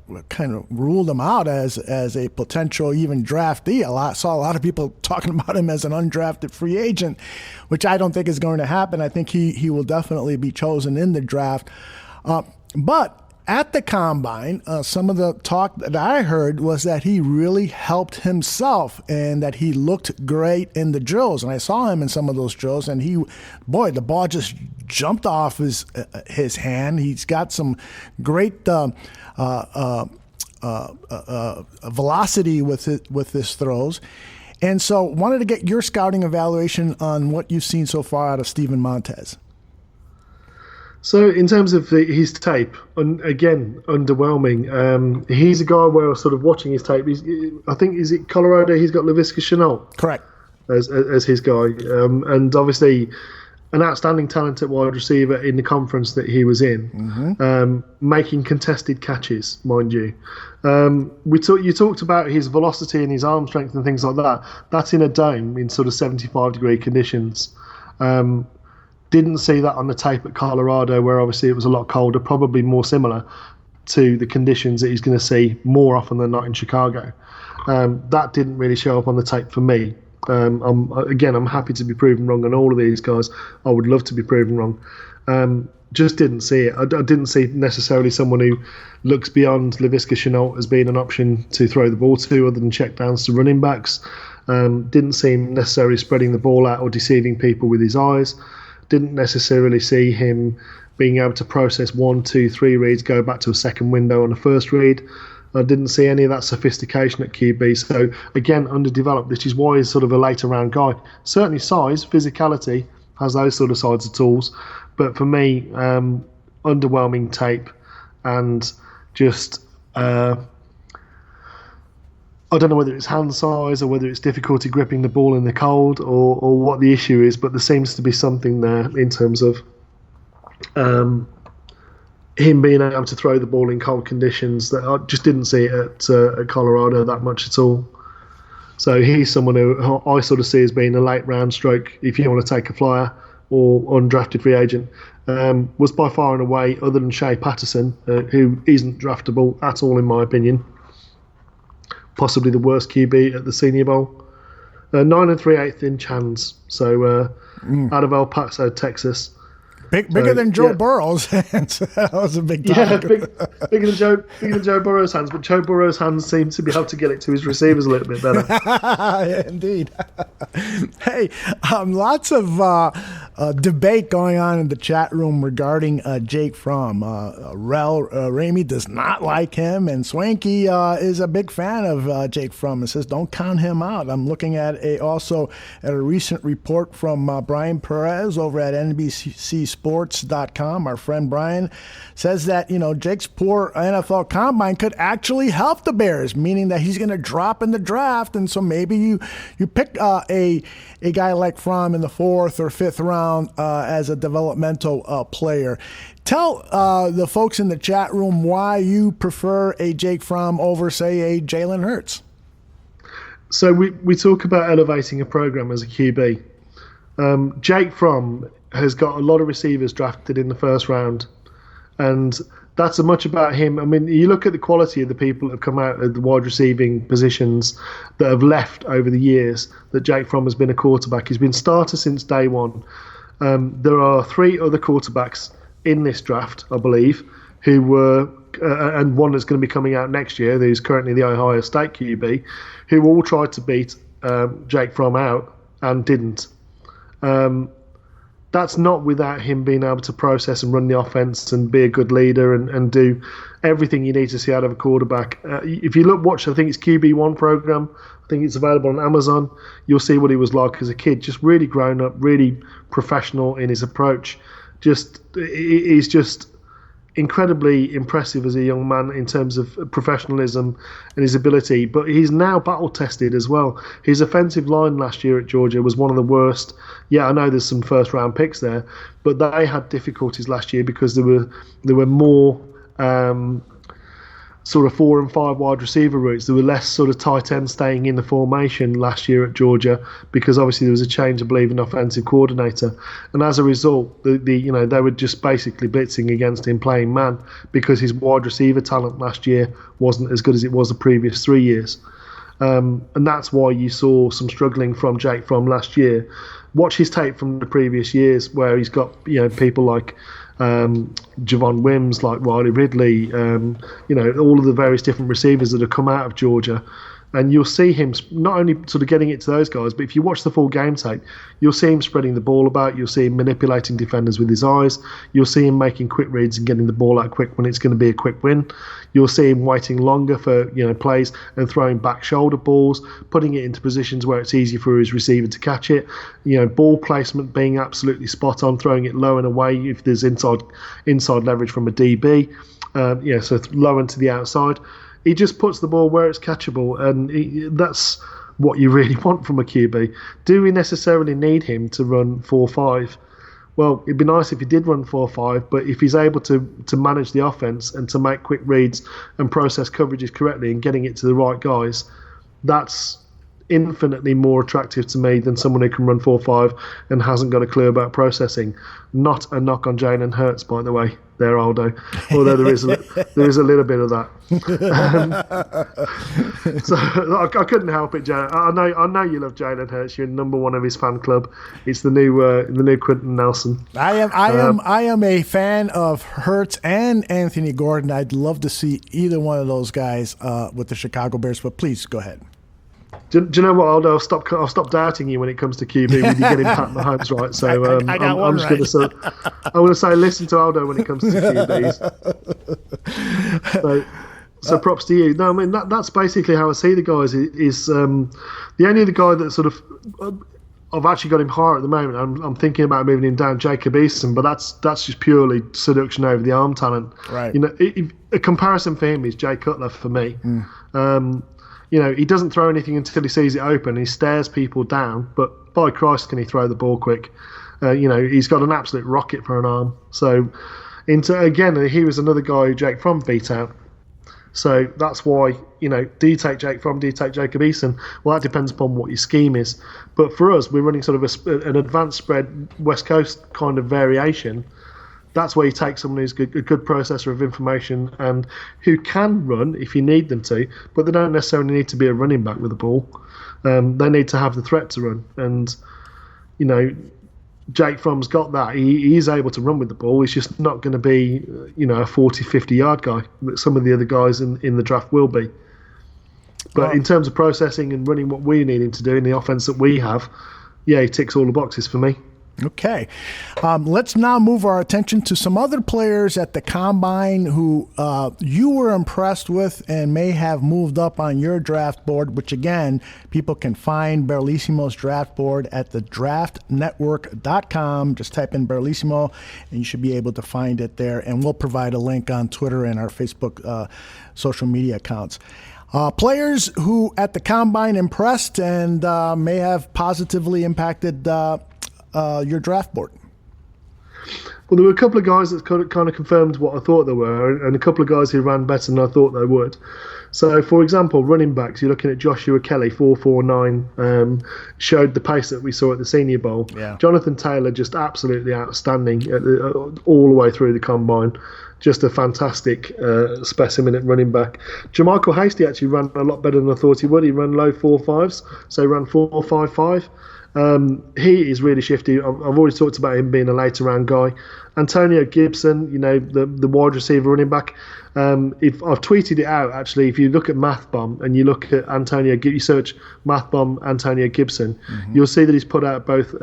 ruled him out as a potential even draftee. Saw a lot of people talking about him as an undrafted free agent, which I don't think is going to happen. I think he will definitely be chosen in the draft. But at the Combine, some of the talk that I heard was that he really helped himself and that he looked great in the drills. And I saw him in some of those drills, and the ball just jumped off his hand. He's got some great velocity with his throws. And so wanted to get your scouting evaluation on what you've seen so far out of Steven Montez. So in terms of his tape, again, underwhelming. He's a guy where I was sort of watching his tape. I think, is it Colorado? He's got LaVisca Chenault. Correct. As his guy. And obviously an outstanding talent at wide receiver in the conference that he was in, making contested catches, mind you. You talked about his velocity and his arm strength and things like that. That's in a dome in sort of 75-degree conditions. Didn't see that on the tape at Colorado, where obviously it was a lot colder, probably more similar to the conditions that he's going to see more often than not in Chicago. That didn't really show up on the tape for me. I'm happy to be proven wrong on all of these guys. I would love to be proven wrong. Just didn't see it. I didn't see necessarily someone who looks beyond LaVisca Chenault as being an option to throw the ball to, other than check downs to running backs. Didn't see him necessarily spreading the ball out or deceiving people with his eyes. Didn't necessarily see him being able to process 1, 2, 3 reads, go back to a second window on a first read. I didn't see any of that sophistication at QB. So, again, underdeveloped, which is why he's sort of a later round guy. Certainly size, physicality, has those sort of sides of tools. But for me, underwhelming tape and just... I don't know whether it's hand size or whether it's difficulty gripping the ball in the cold or what the issue is, but there seems to be something there in terms of him being able to throw the ball in cold conditions that I just didn't see it at Colorado that much at all. So he's someone who I sort of see as being a late round stroke, if you want to take a flyer, or undrafted free agent. Was by far and away, other than Shea Patterson, who isn't draftable at all in my opinion, possibly the worst QB at the Senior Bowl. 9 3/8 inch hands. So out of El Paso, Texas. Bigger than Joe Burrow's hands. That was a big time. Yeah, bigger than Joe Burrow's hands, but Joe Burrow's hands seem to be able to get it to his receivers a little bit better. Yeah, indeed. Hey, lots of debate going on in the chat room regarding Jake Fromm. Ramey does not like him, and Swanky is a big fan of Jake Fromm and says don't count him out. I'm looking at a recent report from Brian Perez over at NBCSports.com. Our friend Brian says that Jake's poor NFL Combine could actually help the Bears, meaning that he's going to drop in the draft, and so maybe you pick a guy like Fromm in the 4th or 5th round around as a developmental player. Tell the folks in the chat room why you prefer a Jake Fromm over, say, a Jalen Hurts. So we talk about elevating a program as a QB. Jake Fromm has got a lot of receivers drafted in the first round, and that's as much about him. I mean, you look at the quality of the people that have come out of the wide receiving positions that have left over the years that Jake Fromm has been a quarterback. He's been starter since day one. There are 3 other quarterbacks in this draft, I believe, who were, and one that's going to be coming out next year, who's currently the Ohio State QB, who all tried to beat Jake Fromm out and didn't. That's not without him being able to process and run the offense and be a good leader and do everything you need to see out of a quarterback. If you watch, I think it's QB1 program. I think it's available on Amazon. You'll see what he was like as a kid. Just really grown up, really professional in his approach. He's just incredibly impressive as a young man in terms of professionalism and his ability, but he's now battle tested as well. His offensive line last year at Georgia was one of the worst. Yeah, I know there's some first round picks there, but they had difficulties last year because there were more sort of 4 and 5 wide receiver routes. There were less sort of tight end staying in the formation last year at Georgia because obviously there was a change, I believe, in offensive coordinator, and as a result, they were just basically blitzing against him playing man because his wide receiver talent last year wasn't as good as it was the previous 3 years, and that's why you saw some struggling from Jake Fromm last year. Watch his tape from the previous years where he's got people like Javon Wims, like Riley Ridley, all of the various different receivers that have come out of Georgia, and you'll see him not only sort of getting it to those guys, but if you watch the full game tape, you'll see him spreading the ball about, you'll see him manipulating defenders with his eyes, you'll see him making quick reads and getting the ball out quick when it's going to be a quick win. You'll see him waiting longer for plays and throwing back shoulder balls, putting it into positions where it's easy for his receiver to catch it. Ball placement being absolutely spot on, throwing it low and away if there's inside leverage from a DB. So low and to the outside. He just puts the ball where it's catchable, and that's what you really want from a QB. Do we necessarily need him to run 4-5? Well, it'd be nice if he did run 4-5, but if he's able to manage the offense and to make quick reads and process coverages correctly and getting it to the right guys, that's infinitely more attractive to me than someone who can run 4-5 and hasn't got a clue about processing. Not a knock on Jalen Hurts, by the way, there, Aldo. Although there is a little bit of that. So I couldn't help it, Jalen. I know you love Jalen Hurts. You're number one of his fan club. It's the new Quentin Nelson. I am a fan of Hurts and Anthony Gordon. I'd love to see either one of those guys with the Chicago Bears. But please go ahead. Do you know what, Aldo? I'll stop doubting you when it comes to QB when you get him Pat Mahomes right. So I'm just going to say, I want to say, listen to Aldo when it comes to QBs. So props to you. No, I mean that's basically how I see the guys. Is the only other guy that sort of I've actually got him higher at the moment. I'm thinking about moving him down, Jacob Eason, but that's just purely seduction over the arm talent. Right. A comparison for him is Jay Cutler for me. He doesn't throw anything until he sees it open. He stares people down, but by Christ, can he throw the ball quick? He's got an absolute rocket for an arm. So, again, he was another guy who Jake Fromm beat out. So that's why, do you take Jake Fromm? Do you take Jacob Eason? Well, that depends upon what your scheme is. But for us, we're running sort of an advanced spread West Coast kind of variation. That's where you take someone who's a good processor of information and who can run if you need them to, but they don't necessarily need to be a running back with the ball. They need to have the threat to run. And, Jake Fromm's got that. He is able to run with the ball. He's just not going to be, a 40, 50-yard guy that some of the other guys in the draft will be. But in terms of processing and running what we need him to do in the offense that we have, yeah, he ticks all the boxes for me. Okay. Let's now move our attention to some other players at the Combine who you were impressed with and may have moved up on your draft board, which, again, people can find Bearlissimo's draft board at thedraftnetwork.com. Just type in Bearlissimo, and you should be able to find it there. And we'll provide a link on Twitter and our Facebook social media accounts. Players who at the Combine impressed and may have positively impacted your draft board? Well, there were a couple of guys that kind of confirmed what I thought they were, and a couple of guys who ran better than I thought they would. So, for example, running backs, you're looking at Joshua Kelly, 4.49, showed the pace that we saw at the Senior Bowl. Yeah. Jonathan Taylor, just absolutely outstanding all the way through the combine. Just a fantastic specimen at running back. Jermichael Hasty actually ran a lot better than I thought he would. He ran low 4.5s, so he ran 4.55. He is really shifty. I've already talked about him being a later round guy. Antonio Gibson, the wide receiver running back. If I've tweeted it out, actually, if you look at MathBomb and you look at you search MathBomb Antonio Gibson, you'll see that he's put out both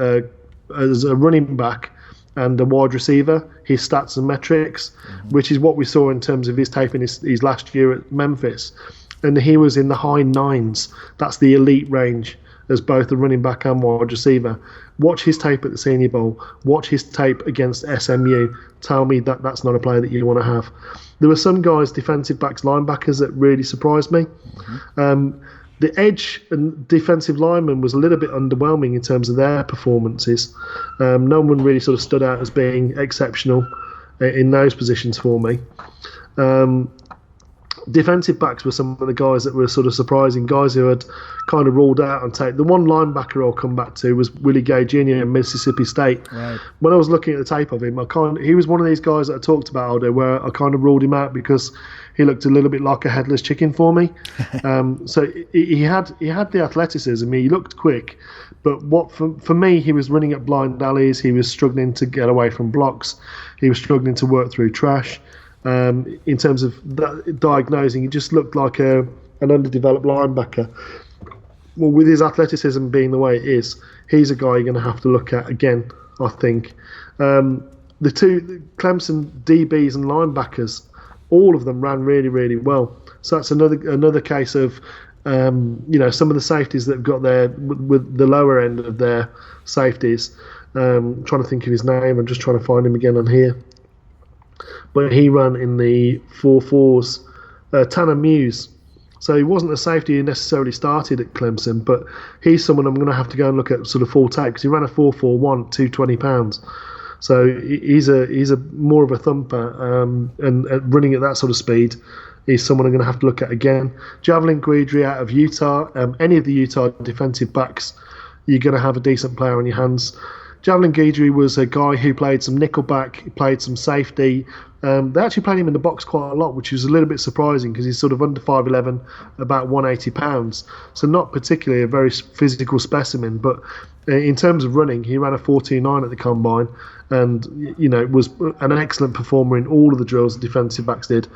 as a running back and a wide receiver, his stats and metrics, which is what we saw in terms of his tape in his last year at Memphis. And he was in the high 9s. That's the elite range as both a running back and wide receiver. Watch his tape at the Senior Bowl. Watch his tape against SMU. Tell me that that's not a player that you want to have. There were some guys, defensive backs, linebackers, that really surprised me. The edge and defensive lineman was a little bit underwhelming in terms of their performances. No one really sort of stood out as being exceptional in those positions for me. Defensive backs were some of the guys that were sort of surprising, guys who had kind of ruled out on tape. The one linebacker I'll come back to was Willie Gay Jr. in Mississippi State. Right. When I was looking at the tape of him, he was one of these guys that I talked about, Aldo, where I kind of ruled him out because he looked a little bit like a headless chicken for me. So he had the athleticism. He looked quick, but for me, he was running up blind alleys. He was struggling to get away from blocks. He was struggling to work through trash. In terms of diagnosing, he just looked like an underdeveloped linebacker. Well, with his athleticism being the way it is, he's a guy you're going to have to look at again, I think. The two Clemson DBs and linebackers, all of them ran really, really well. So that's another case of some of the safeties that have got there with the lower end of their safeties. I'm trying to think of his name. I'm just trying to find him again on here. But he ran in the 4.4s. Tanner Muse. So he wasn't a safety who necessarily started at Clemson, but he's someone I'm going to have to go and look at sort of full tape because he ran a 4.41, 220 pounds. So he's a more of a thumper, and running at that sort of speed, he's someone I'm going to have to look at again. Javelin Guidry out of Utah. Any of the Utah defensive backs, you're going to have a decent player on your hands. Javelin Guidry was a guy who played some nickelback, he played some safety. They actually played him in the box quite a lot, which was a little bit surprising because he's sort of under 5'11", about 180 pounds. So not particularly a very physical specimen, but in terms of running, he ran a 4.29 at the combine and, was an excellent performer in all of the drills the defensive backs did.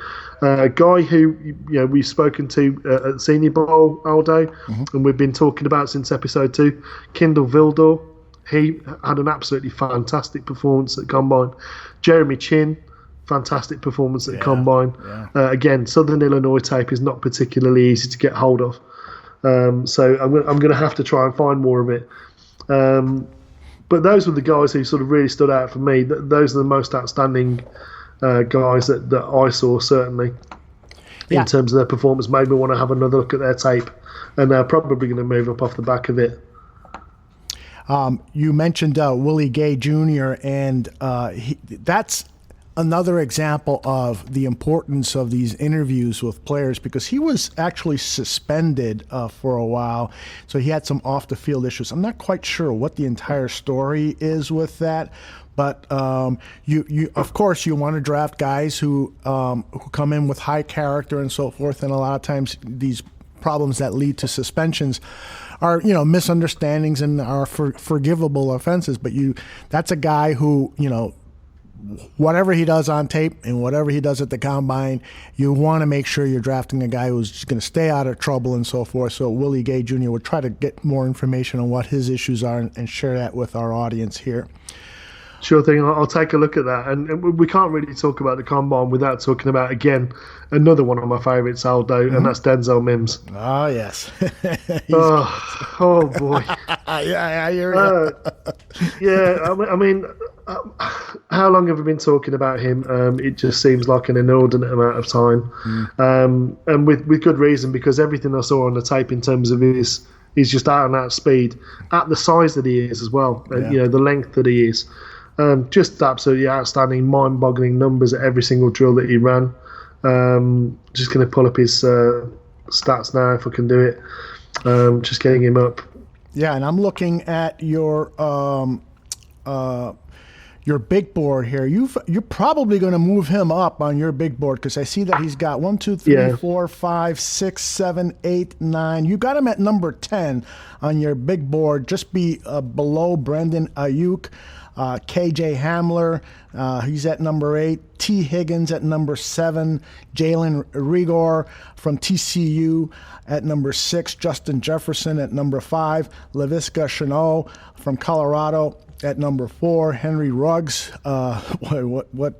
A guy who, we've spoken to at Senior Bowl, Aldo, and we've been talking about since episode 2, Kindle Vildor. He had an absolutely fantastic performance at Combine. Jeremy Chin, fantastic performance at Combine. Yeah. Again, Southern Illinois tape is not particularly easy to get hold of. So I'm going to have to try and find more of it. But those were the guys who sort of really stood out for me. Those are the most outstanding guys that I saw, certainly, in terms of their performance. Made me want to have another look at their tape. And they're probably going to move up off the back of it. You mentioned Willie Gay Jr., and that's another example of the importance of these interviews with players because he was actually suspended for a while, so he had some off-the-field issues. I'm not quite sure what the entire story is with that, but you of course you want to draft guys who come in with high character and so forth, and a lot of times these problems that lead to suspensions are misunderstandings and are forgivable offenses, but that's a guy who whatever he does on tape and whatever he does at the combine, you want to make sure you're drafting a guy who's just going to stay out of trouble and so forth. So Willie Gay Jr. would try to get more information on what his issues are and share that with our audience here. Sure thing. I'll take a look at that. And we can't really talk about the combine without talking about, again, another one of my favourites, Aldo, and that's Denzel Mims. Oh, yes. oh boy. Yeah, I hear you. I mean, how long have we been talking about him? It just seems like an inordinate amount of time, and with good reason, because everything I saw on the tape in terms of his just out and out speed, at the size that he is as well, and the length that he is, just absolutely outstanding, mind-boggling numbers at every single drill that he ran. Just going to pull up his stats now if I can do it. Just getting him up. Yeah, and I'm looking at your big board here. You're probably going to move him up on your big board, because I see that he's got 1, 2, 3, 4, 5, 6, 7, 8, 9. You got him at number 10 on your big board, just below Brendan Ayuk. KJ Hamler, he's at number 8. T. Higgins at number 7. Jalen Rigor from TCU at number 6. Justin Jefferson at number 5. Laviska Shenault from Colorado at number 4. Henry Ruggs. What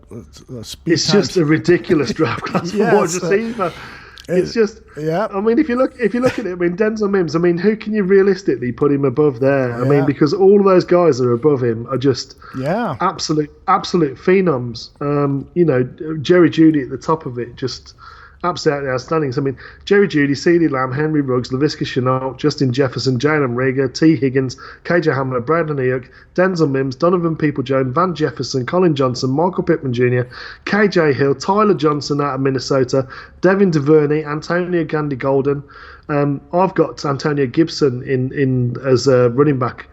speed? It's just a ridiculous draft class for wide receiver. It's just, I mean, if you look at it, I mean, Denzel Mims, I mean, who can you realistically put him above there? I mean, because all of those guys that are above him are just absolute phenoms. Jerry Jeudy at the top of it, just absolutely outstanding. So, I mean, Jerry Jeudy, CeeDee Lamb, Henry Ruggs, Laviska Shenault, Justin Jefferson, Jalen Reagor, T. Higgins, KJ Hamler, Brandon Ayuk, Denzel Mims, Donovan Peoples-Jones, Van Jefferson, Colin Johnson, Michael Pittman Jr., KJ Hill, Tyler Johnson out of Minnesota, Devin DuVernay, Antonio Gandy-Golden. I've got Antonio Gibson in as a running back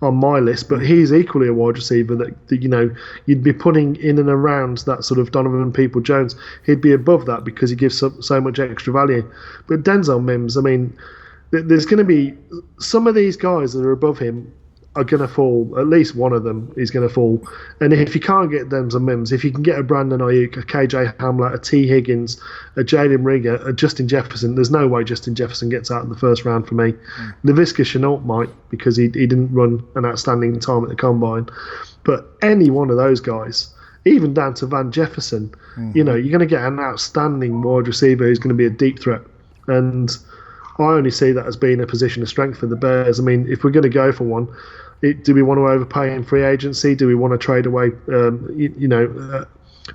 on my list, but he's equally a wide receiver that you'd be putting in and around that sort of Donovan Peoples-Jones. He'd be above that because he gives so much extra value. But Denzel Mims, I mean, there's going to be some of these guys that are above him are going to fall. At least one of them is going to fall. And if you can't get Denzel Mims, if you can get a Brandon Ayuk, a KJ Hamler, a T. Higgins, a Jalen Reagor, a Justin Jefferson, there's no way Justin Jefferson gets out in the first round for me. Laviska Shenault might, because he didn't run an outstanding time at the Combine. But any one of those guys, even down to Van Jefferson, you're going to get an outstanding wide receiver who's going to be a deep threat. And I only see that as being a position of strength for the Bears. I mean, if we're going to go for one, do we want to overpay in free agency? Do we want to trade away?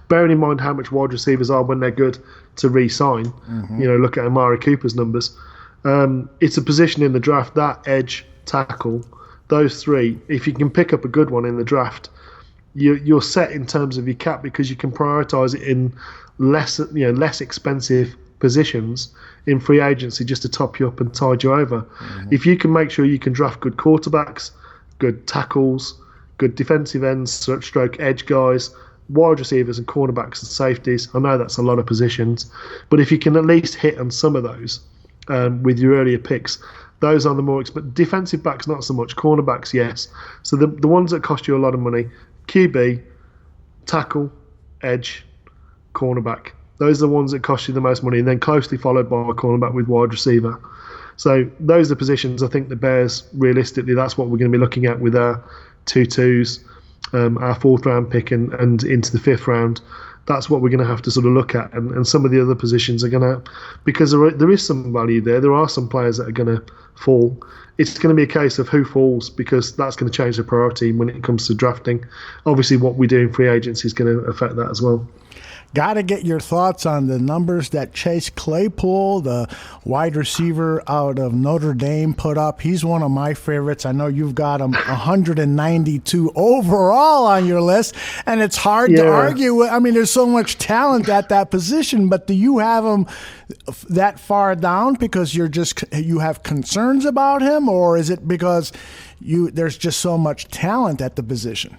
Bearing in mind how much wide receivers are when they're good to re-sign. Look at Amari Cooper's numbers. It's a position in the draft, that edge, tackle, those three. If you can pick up a good one in the draft, you're set in terms of your cap, because you can prioritise it in less expensive positions in free agency just to top you up and tide you over. If you can make sure you can draft good quarterbacks, good tackles, good defensive ends, stroke edge guys, wide receivers and cornerbacks and safeties. I know that's a lot of positions, but if you can at least hit on some of those with your earlier picks, those are the more expensive. Defensive backs, not so much. Cornerbacks, yes. So the ones that cost you a lot of money, QB, tackle, edge, cornerback. Those are the ones that cost you the most money, and then closely followed by a cornerback with wide receiver. So those are positions I think the Bears, realistically, that's what we're going to be looking at with our 2-2s, our 4th round pick and into the 5th round. That's what we're going to have to sort of look at. And some of the other positions are going to, because there is some value there. There are some players that are going to fall. It's going to be a case of who falls, because that's going to change the priority when it comes to drafting. Obviously, what we do in free agency is going to affect that as well. Got to get your thoughts on the numbers that Chase Claypool, the wide receiver out of Notre Dame, put up. He's one of my favorites. I know you've got him 192 overall on your list, and it's hard to argue. I mean, there's so much talent at that position, but do you have him that far down because you have concerns about him, or is it because there's just so much talent at the position?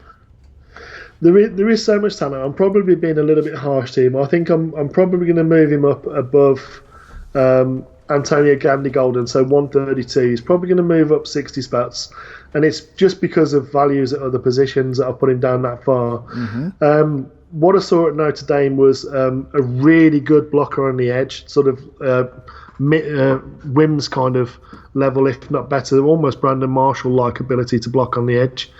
There is so much talent. I'm probably being a little bit harsh to him. I think I'm probably going to move him up above Antonio Gandy-Golden, so 132. He's probably going to move up 60 spots, and it's just because of values at other positions that I've put him down that far. What I saw at Notre Dame was a really good blocker on the edge, sort of Wims kind of level, if not better, almost Brandon Marshall-like ability to block on the edge.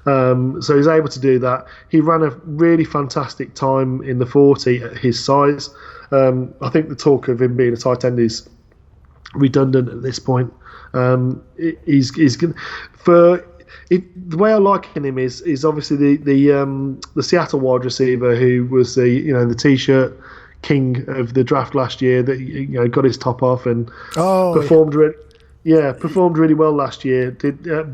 So he's able to do that. He ran a really fantastic time in the 40 at his size. I think the talk of him being a tight end is redundant at this point. He's going for the way I like him is obviously the Seattle wide receiver who was the T-shirt king of the draft last year that got his top off and performed really well last year.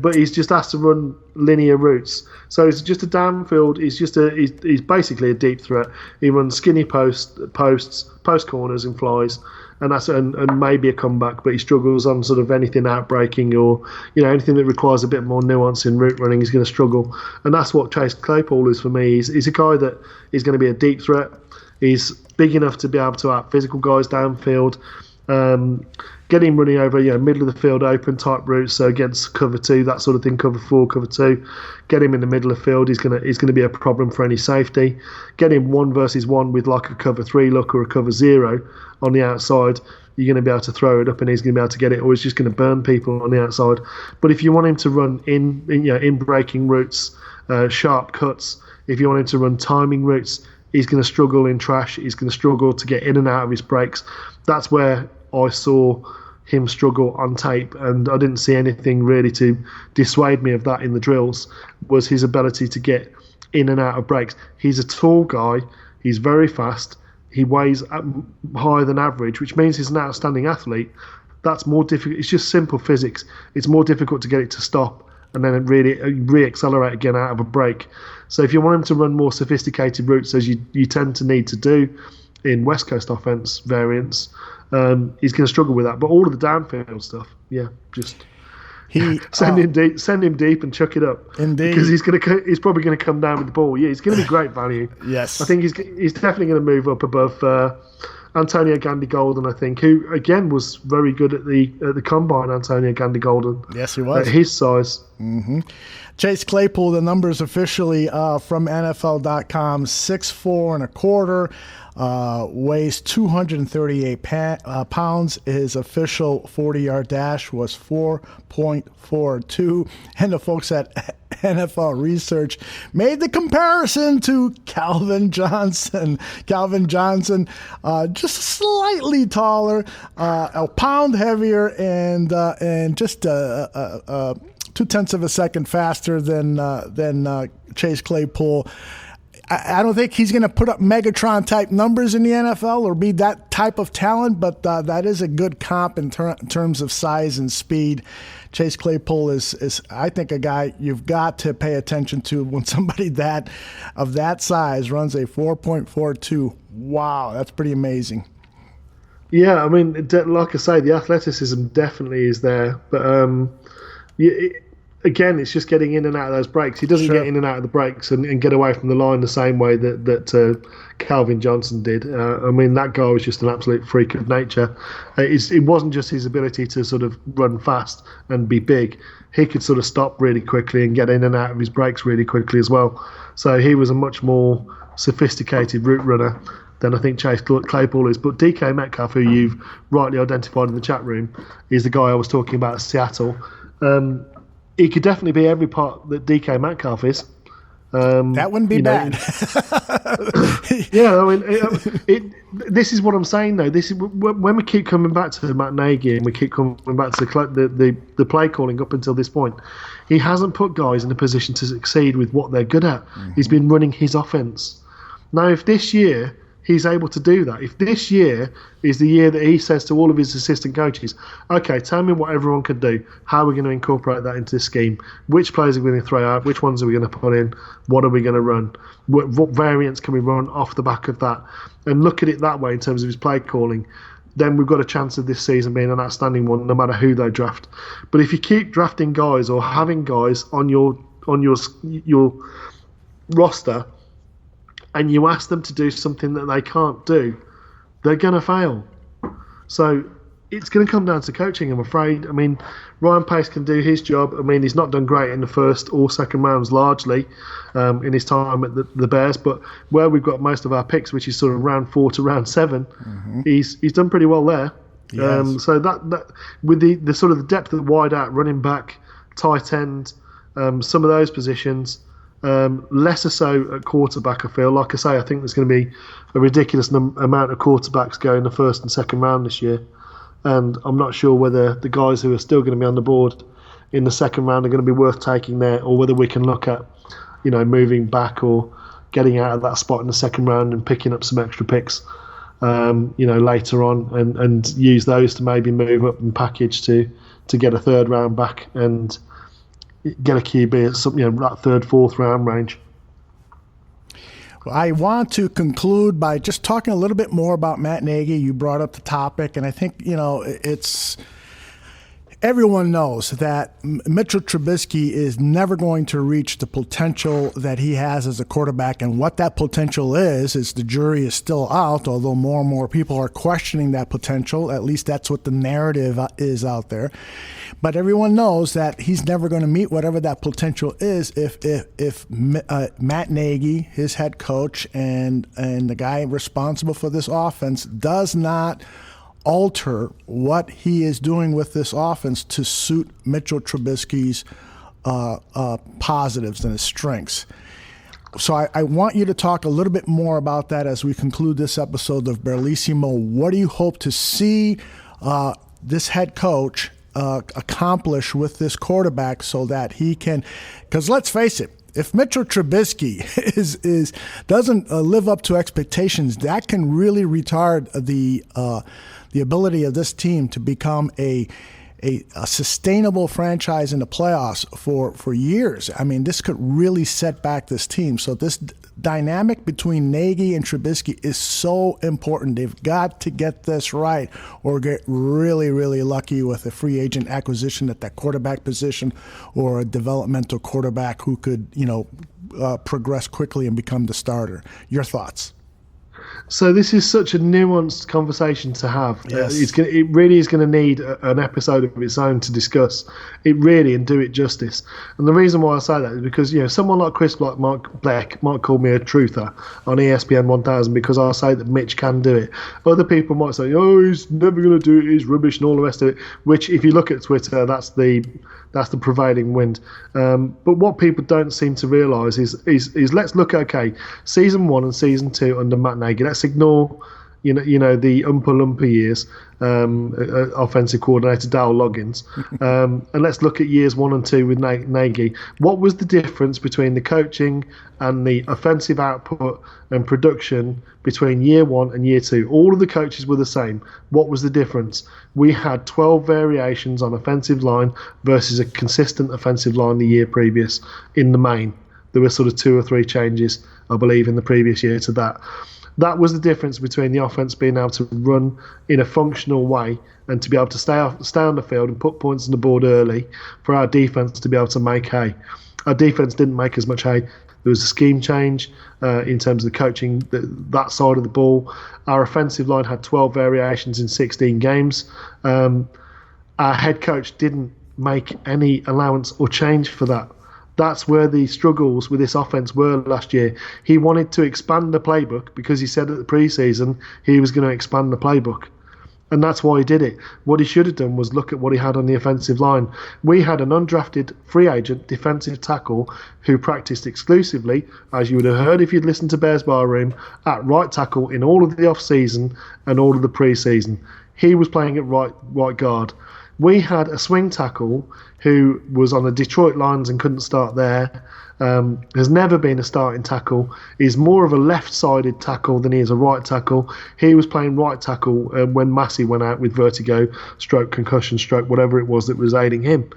But he's just asked to run linear routes, so it's just a downfield. He's basically a deep threat. He runs skinny posts, post corners, and flies. And maybe a comeback, but he struggles on sort of anything outbreaking or anything that requires a bit more nuance in route running. He's going to struggle, and that's what Chase Claypool is for me. He's a guy that is going to be a deep threat. He's big enough to be able to out physical guys downfield. Get him running over middle of the field open type routes, so against cover 2, that sort of thing, cover 4, cover 2. Get him in the middle of the field. He's gonna be a problem for any safety. Get him 1-versus-1 with like a cover 3 look or a cover 0 on the outside. You're going to be able to throw it up and he's going to be able to get it, or he's just going to burn people on the outside. But if you want him to run in breaking routes, sharp cuts, if you want him to run timing routes, he's going to struggle in trash. He's going to struggle to get in and out of his breaks. That's where I saw him struggle on tape, and I didn't see anything really to dissuade me of that in the drills, was his ability to get in and out of breaks. He's a tall guy. He's very fast. He weighs higher than average, which means he's an outstanding athlete. That's more difficult. It's just simple physics. It's more difficult to get it to stop and then really re-accelerate again out of a break. So if you want him to run more sophisticated routes, as you tend to need to do in West Coast offense variants, he's going to struggle with that. But all of the downfield stuff, just send him deep and chuck it up. Indeed, because he's probably going to come down with the ball. Yeah, he's going to be great value. Yes, I think he's definitely going to move up above Antonio Gandy-Golden, I think, who again was very good at the combine. Antonio Gandy-Golden, yes, he was at his size. Mm-hmm. Chase Claypool, the numbers officially from NFL.com: 6'4" and a quarter. Weighs 238 pounds. His official 40-yard dash was 4.42. And the folks at NFL Research made the comparison to Calvin Johnson. Calvin Johnson, just slightly taller, a pound heavier, and just 0.2 of a second faster than Chase Claypool. I don't think he's going to put up Megatron-type numbers in the NFL or be that type of talent, but that is a good comp in terms of size and speed. Chase Claypool is, I think, a guy you've got to pay attention to when somebody of that size runs a 4.42. Wow, that's pretty amazing. Yeah, I mean, like I say, the athleticism definitely is there, but again, it's just getting in and out of those breaks. He doesn't get in and out of the breaks and get away from the line the same way that Calvin Johnson did. I mean, that guy was just an absolute freak of nature. It wasn't just his ability to sort of run fast and be big. He could sort of stop really quickly and get in and out of his breaks really quickly as well. So he was a much more sophisticated route runner than I think Chase Claypool is. But DK Metcalf, who you've rightly identified in the chat room, is the guy I was talking about at Seattle. He could definitely be every part that DK Metcalf is. That wouldn't be bad. Yeah, I mean, this is what I'm saying though. This is when we keep coming back to Matt Nagy and we keep coming back to the play calling up until this point. He hasn't put guys in a position to succeed with what they're good at. Mm-hmm. He's been running his offense. Now, if this year he's able to do that, if this year is the year that he says to all of his assistant coaches, okay, tell me what everyone can do, how are we going to incorporate that into the scheme, which players are we going to throw out, which ones are we going to put in, what are we going to run, what variants can we run off the back of that, and look at it that way in terms of his play calling, then we've got a chance of this season being an outstanding one no matter who they draft. But if you keep drafting guys or having guys on your roster and you ask them to do something that they can't do, they're going to fail. So it's going to come down to coaching, I'm afraid. I mean, Ryan Pace can do his job. I mean, he's not done great in the first or second rounds largely in his time at the Bears, but where we've got most of our picks, which is sort of round 4 to round 7, mm-hmm. he's done pretty well there. Yes. So that with the sort of the depth of wide out, running back, tight end, some of those positions, lesser so at quarterback, I feel. Like I say, I think there's going to be a ridiculous amount of quarterbacks going the first and second round this year, and I'm not sure whether the guys who are still going to be on the board in the second round are going to be worth taking there, or whether we can look at, moving back or getting out of that spot in the second round and picking up some extra picks, later on and use those to maybe move up and package to get a third round back and get a QB at some, that third, fourth round range. Well, I want to conclude by just talking a little bit more about Matt Nagy. You brought up the topic, and I think, it's everyone knows that Mitchell Trubisky is never going to reach the potential that he has as a quarterback, and what that potential is the jury is still out, although more and more people are questioning that potential. At least that's what the narrative is out there. But everyone knows that he's never going to meet whatever that potential is if Matt Nagy, his head coach, and the guy responsible for this offense does not alter what he is doing with this offense to suit Mitchell Trubisky's positives and his strengths. So I want you to talk a little bit more about that as we conclude this episode of Bearlissimo. What do you hope to see this head coach accomplish with this quarterback so that he can, because let's face it, if Mitchell Trubisky doesn't live up to expectations, that can really retard the ability of this team to become a sustainable franchise in the playoffs for years. I mean, this could really set back this team. So this dynamic between Nagy and Trubisky is so important. They've got to get this right or get really, really lucky with a free agent acquisition at that quarterback position or a developmental quarterback who could, progress quickly and become the starter. Your thoughts? So this is such a nuanced conversation to have. Yes. It really is going to need an episode of its own to discuss it really and do it justice. And the reason why I say that is because someone like Chris Black might call me a truther on ESPN 1000 because I say that Mitch can do it. Other people might say, "Oh, he's never going to do it. He's rubbish," and all the rest of it. Which, if you look at Twitter, that's the prevailing wind. But what people don't seem to realise is let's look at, season 1 and season 2 under Matt Nagy. Let's ignore, the Oompa Loompa years, offensive coordinator Dale Loggins, and let's look at years 1 and 2 with Nagy. What was the difference between the coaching and the offensive output and production between year 1 and year 2? All of the coaches were the same. What was the difference? We had 12 variations on offensive line versus a consistent offensive line the year previous in the main. There were sort of 2 or 3 changes, I believe, in the previous year to that. That was the difference between the offense being able to run in a functional way and to be able to stay on the field and put points on the board early for our defense to be able to make hay. Our defense didn't make as much hay. There was a scheme change in terms of the coaching, that side of the ball. Our offensive line had 12 variations in 16 games. Our head coach didn't make any allowance or change for that. That's where the struggles with this offense were last year. He wanted to expand the playbook because he said at the preseason he was going to expand the playbook. And that's why he did it. What he should have done was look at what he had on the offensive line. We had an undrafted free agent defensive tackle who practiced exclusively, as you would have heard if you'd listened to Bears Bar Room, at right tackle in all of the off-season and all of the preseason. He was playing at right guard. We had a swing tackle who was on the Detroit Lions and couldn't start there. Has never been a starting tackle. He's more of a left-sided tackle than he is a right tackle. He was playing right tackle when Massey went out with vertigo, stroke, concussion, stroke, whatever it was that was aiding him.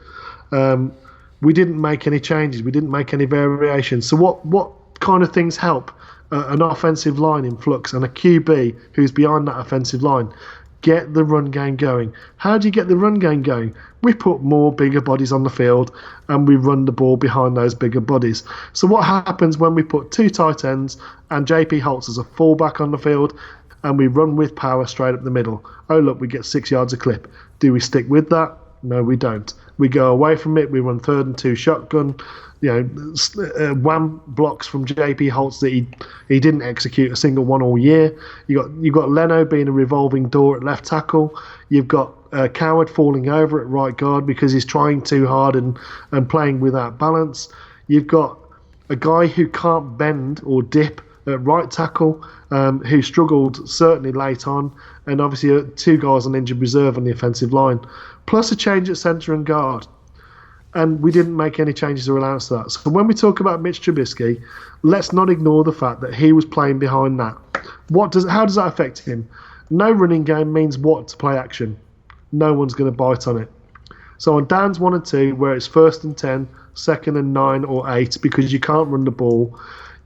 We didn't make any changes. We didn't make any variations. So what kind of things help an offensive line in flux and a QB who's behind that offensive line? Get the run game going. How do you get the run game going? We put more bigger bodies on the field and we run the ball behind those bigger bodies. So what happens when we put 2 tight ends and JP Holtz as a fullback on the field and we run with power straight up the middle? Oh, look, we get 6 yards a clip. Do we stick with that? No, we don't. We go away from it. We run 3rd and 2 shotgun. Wham blocks from JP Holtz that he didn't execute a single one all year. You got Leno being a revolving door at left tackle. You've got Coward falling over at right guard because he's trying too hard and playing without balance. You've got a guy who can't bend or dip at right tackle, who struggled certainly late on, and obviously 2 guys on injured reserve on the offensive line, plus a change at centre and guard. And we didn't make any changes or allowance to that. So when we talk about Mitch Trubisky, let's not ignore the fact that he was playing behind that. How does that affect him? No running game means what to play action? No one's going to bite on it. So on downs 1 and 2, where it's 1st and 10, 2nd and 9 or 8, because you can't run the ball,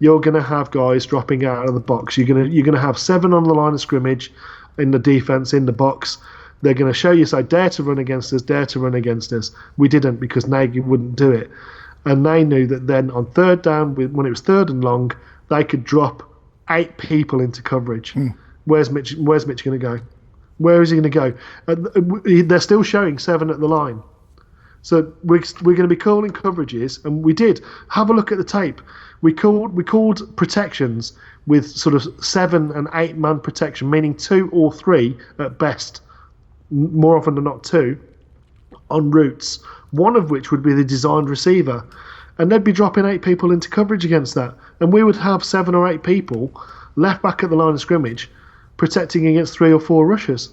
you're going to have guys dropping out of the box. You're going to have 7 on the line of scrimmage in the defense in the box. They're going to show you, say, dare to run against us, dare to run against us. We didn't, because Nagy wouldn't do it. And they knew that then on 3rd down, when it was 3rd and long, they could drop 8 people into coverage. Where's Mitch going to go? Where is he going to go? They're still showing 7 at the line. So we're going to be calling coverages, and we did. Have a look at the tape. We called protections with sort of 7 and 8 man protection, meaning 2 or 3 at best, more often than not 2, on routes, one of which would be the designed receiver. And they'd be dropping 8 people into coverage against that. And we would have 7 or 8 people left back at the line of scrimmage protecting against 3 or 4 rushers.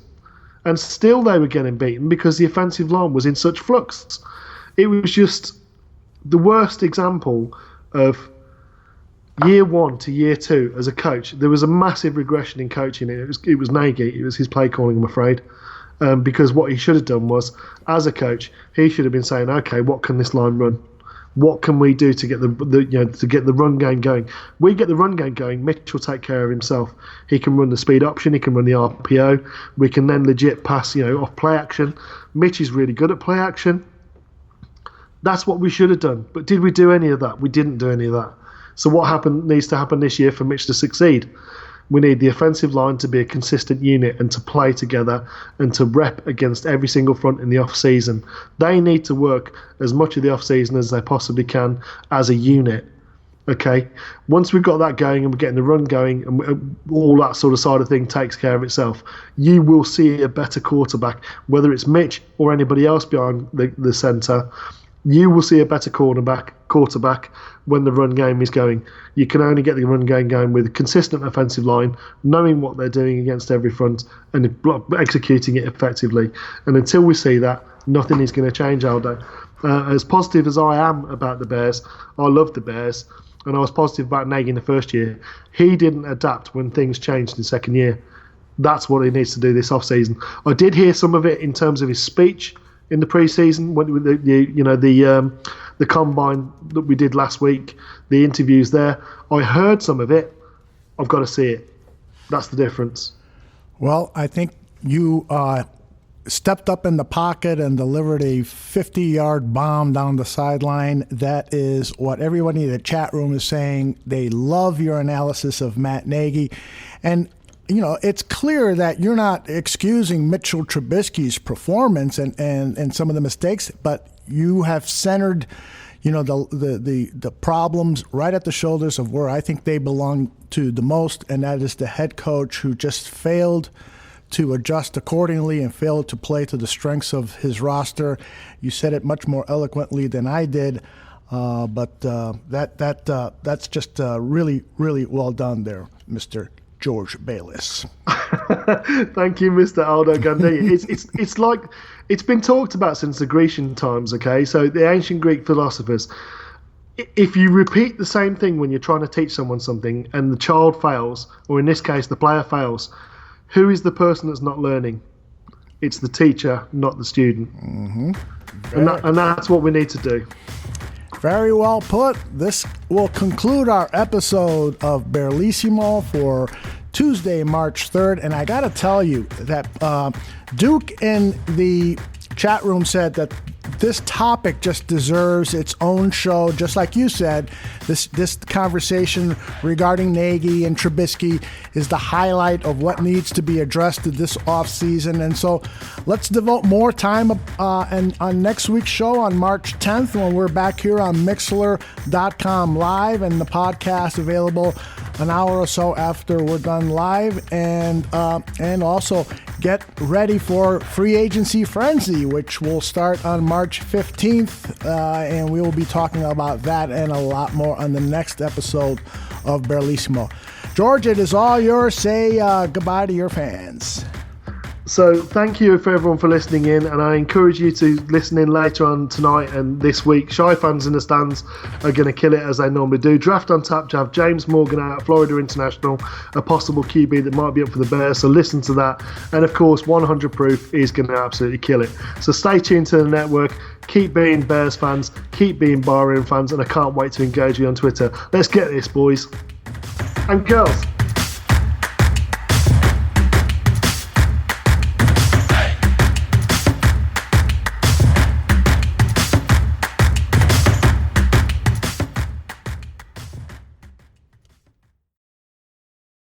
And still they were getting beaten because the offensive line was in such flux. It was just the worst example of year 1 to year 2 as a coach. There was a massive regression in coaching. It was Nagy. It was his play calling, I'm afraid. Because what he should have done was, as a coach, he should have been saying, okay, what can this line run? What can we do to get the run game going? We get the run game going, Mitch will take care of himself. He can run the speed option, he can run the RPO. We can then legit pass, off play action. Mitch is really good at play action. That's what we should have done. But did we do any of that? We didn't do any of that. So what needs to happen this year for Mitch to succeed? We need the offensive line to be a consistent unit and to play together and to rep against every single front in the off-season. They need to work as much of the off-season as they possibly can as a unit. Okay? Once we've got that going and we're getting the run going and all that sort of side of thing takes care of itself, you will see a better quarterback, whether it's Mitch or anybody else behind the centre. You will see a better quarterback when the run game is going. You can only get the run game going with a consistent offensive line, knowing what they're doing against every front and executing it effectively. And until we see that, nothing is going to change, Aldo. As positive as I am about the Bears, I love the Bears, and I was positive about Nagy in the first year. He didn't adapt when things changed in the second year. That's what he needs to do this offseason. I did hear some of it in terms of his speech in the preseason, with the combine that we did last week, the interviews there. I heard some of it. I've got to see it. That's the difference. Well, I think you stepped up in the pocket and delivered a 50-yard bomb down the sideline. That is what everybody in the chat room is saying. They love your analysis of Matt Nagy. And it's clear that you're not excusing Mitchell Trubisky's performance and some of the mistakes, but you have centered, the problems right at the shoulders of where I think they belong to the most, and that is the head coach who just failed to adjust accordingly and failed to play to the strengths of his roster. You said it much more eloquently than I did, but that's just really, really well done there, Mr. George Bayliss. Thank you, Mr. Aldo Gandhi. It's like it's been talked about since the Grecian times. Okay, so the ancient Greek philosophers. If you repeat the same thing when you're trying to teach someone something, and the child fails, or in this case, the player fails, who is the person that's not learning? It's the teacher, not the student. Mm-hmm. And that's what we need to do. Very well put. This will conclude our episode of Bearlissimo for Tuesday, March 3rd. And I got to tell you that Duke in the chat room said that this topic just deserves its own show. Just like you said, this conversation regarding Nagy and Trubisky is the highlight of what needs to be addressed this offseason. And so let's devote more time on next week's show on March 10th when we're back here on Mixlr.com live, and the podcast available an hour or so after we're done live. And also get ready for Free Agency Frenzy, which will start on March 15th, and we will be talking about that and a lot more on the next episode of Bearlissimo. George, it is all yours. Say goodbye to your fans. So thank you for everyone for listening in, and I encourage you to listen in later on tonight and this week. Shy fans in the stands are going to kill it as they normally do. Draft on Tap to have James Morgan out, Florida International, a possible QB that might be up for the Bears, so listen to that. And of course, 100 Proof is going to absolutely kill it. So stay tuned to the network. Keep being Bears fans, keep being Barroom fans, and I can't wait to engage you on Twitter. Let's get this, boys and girls.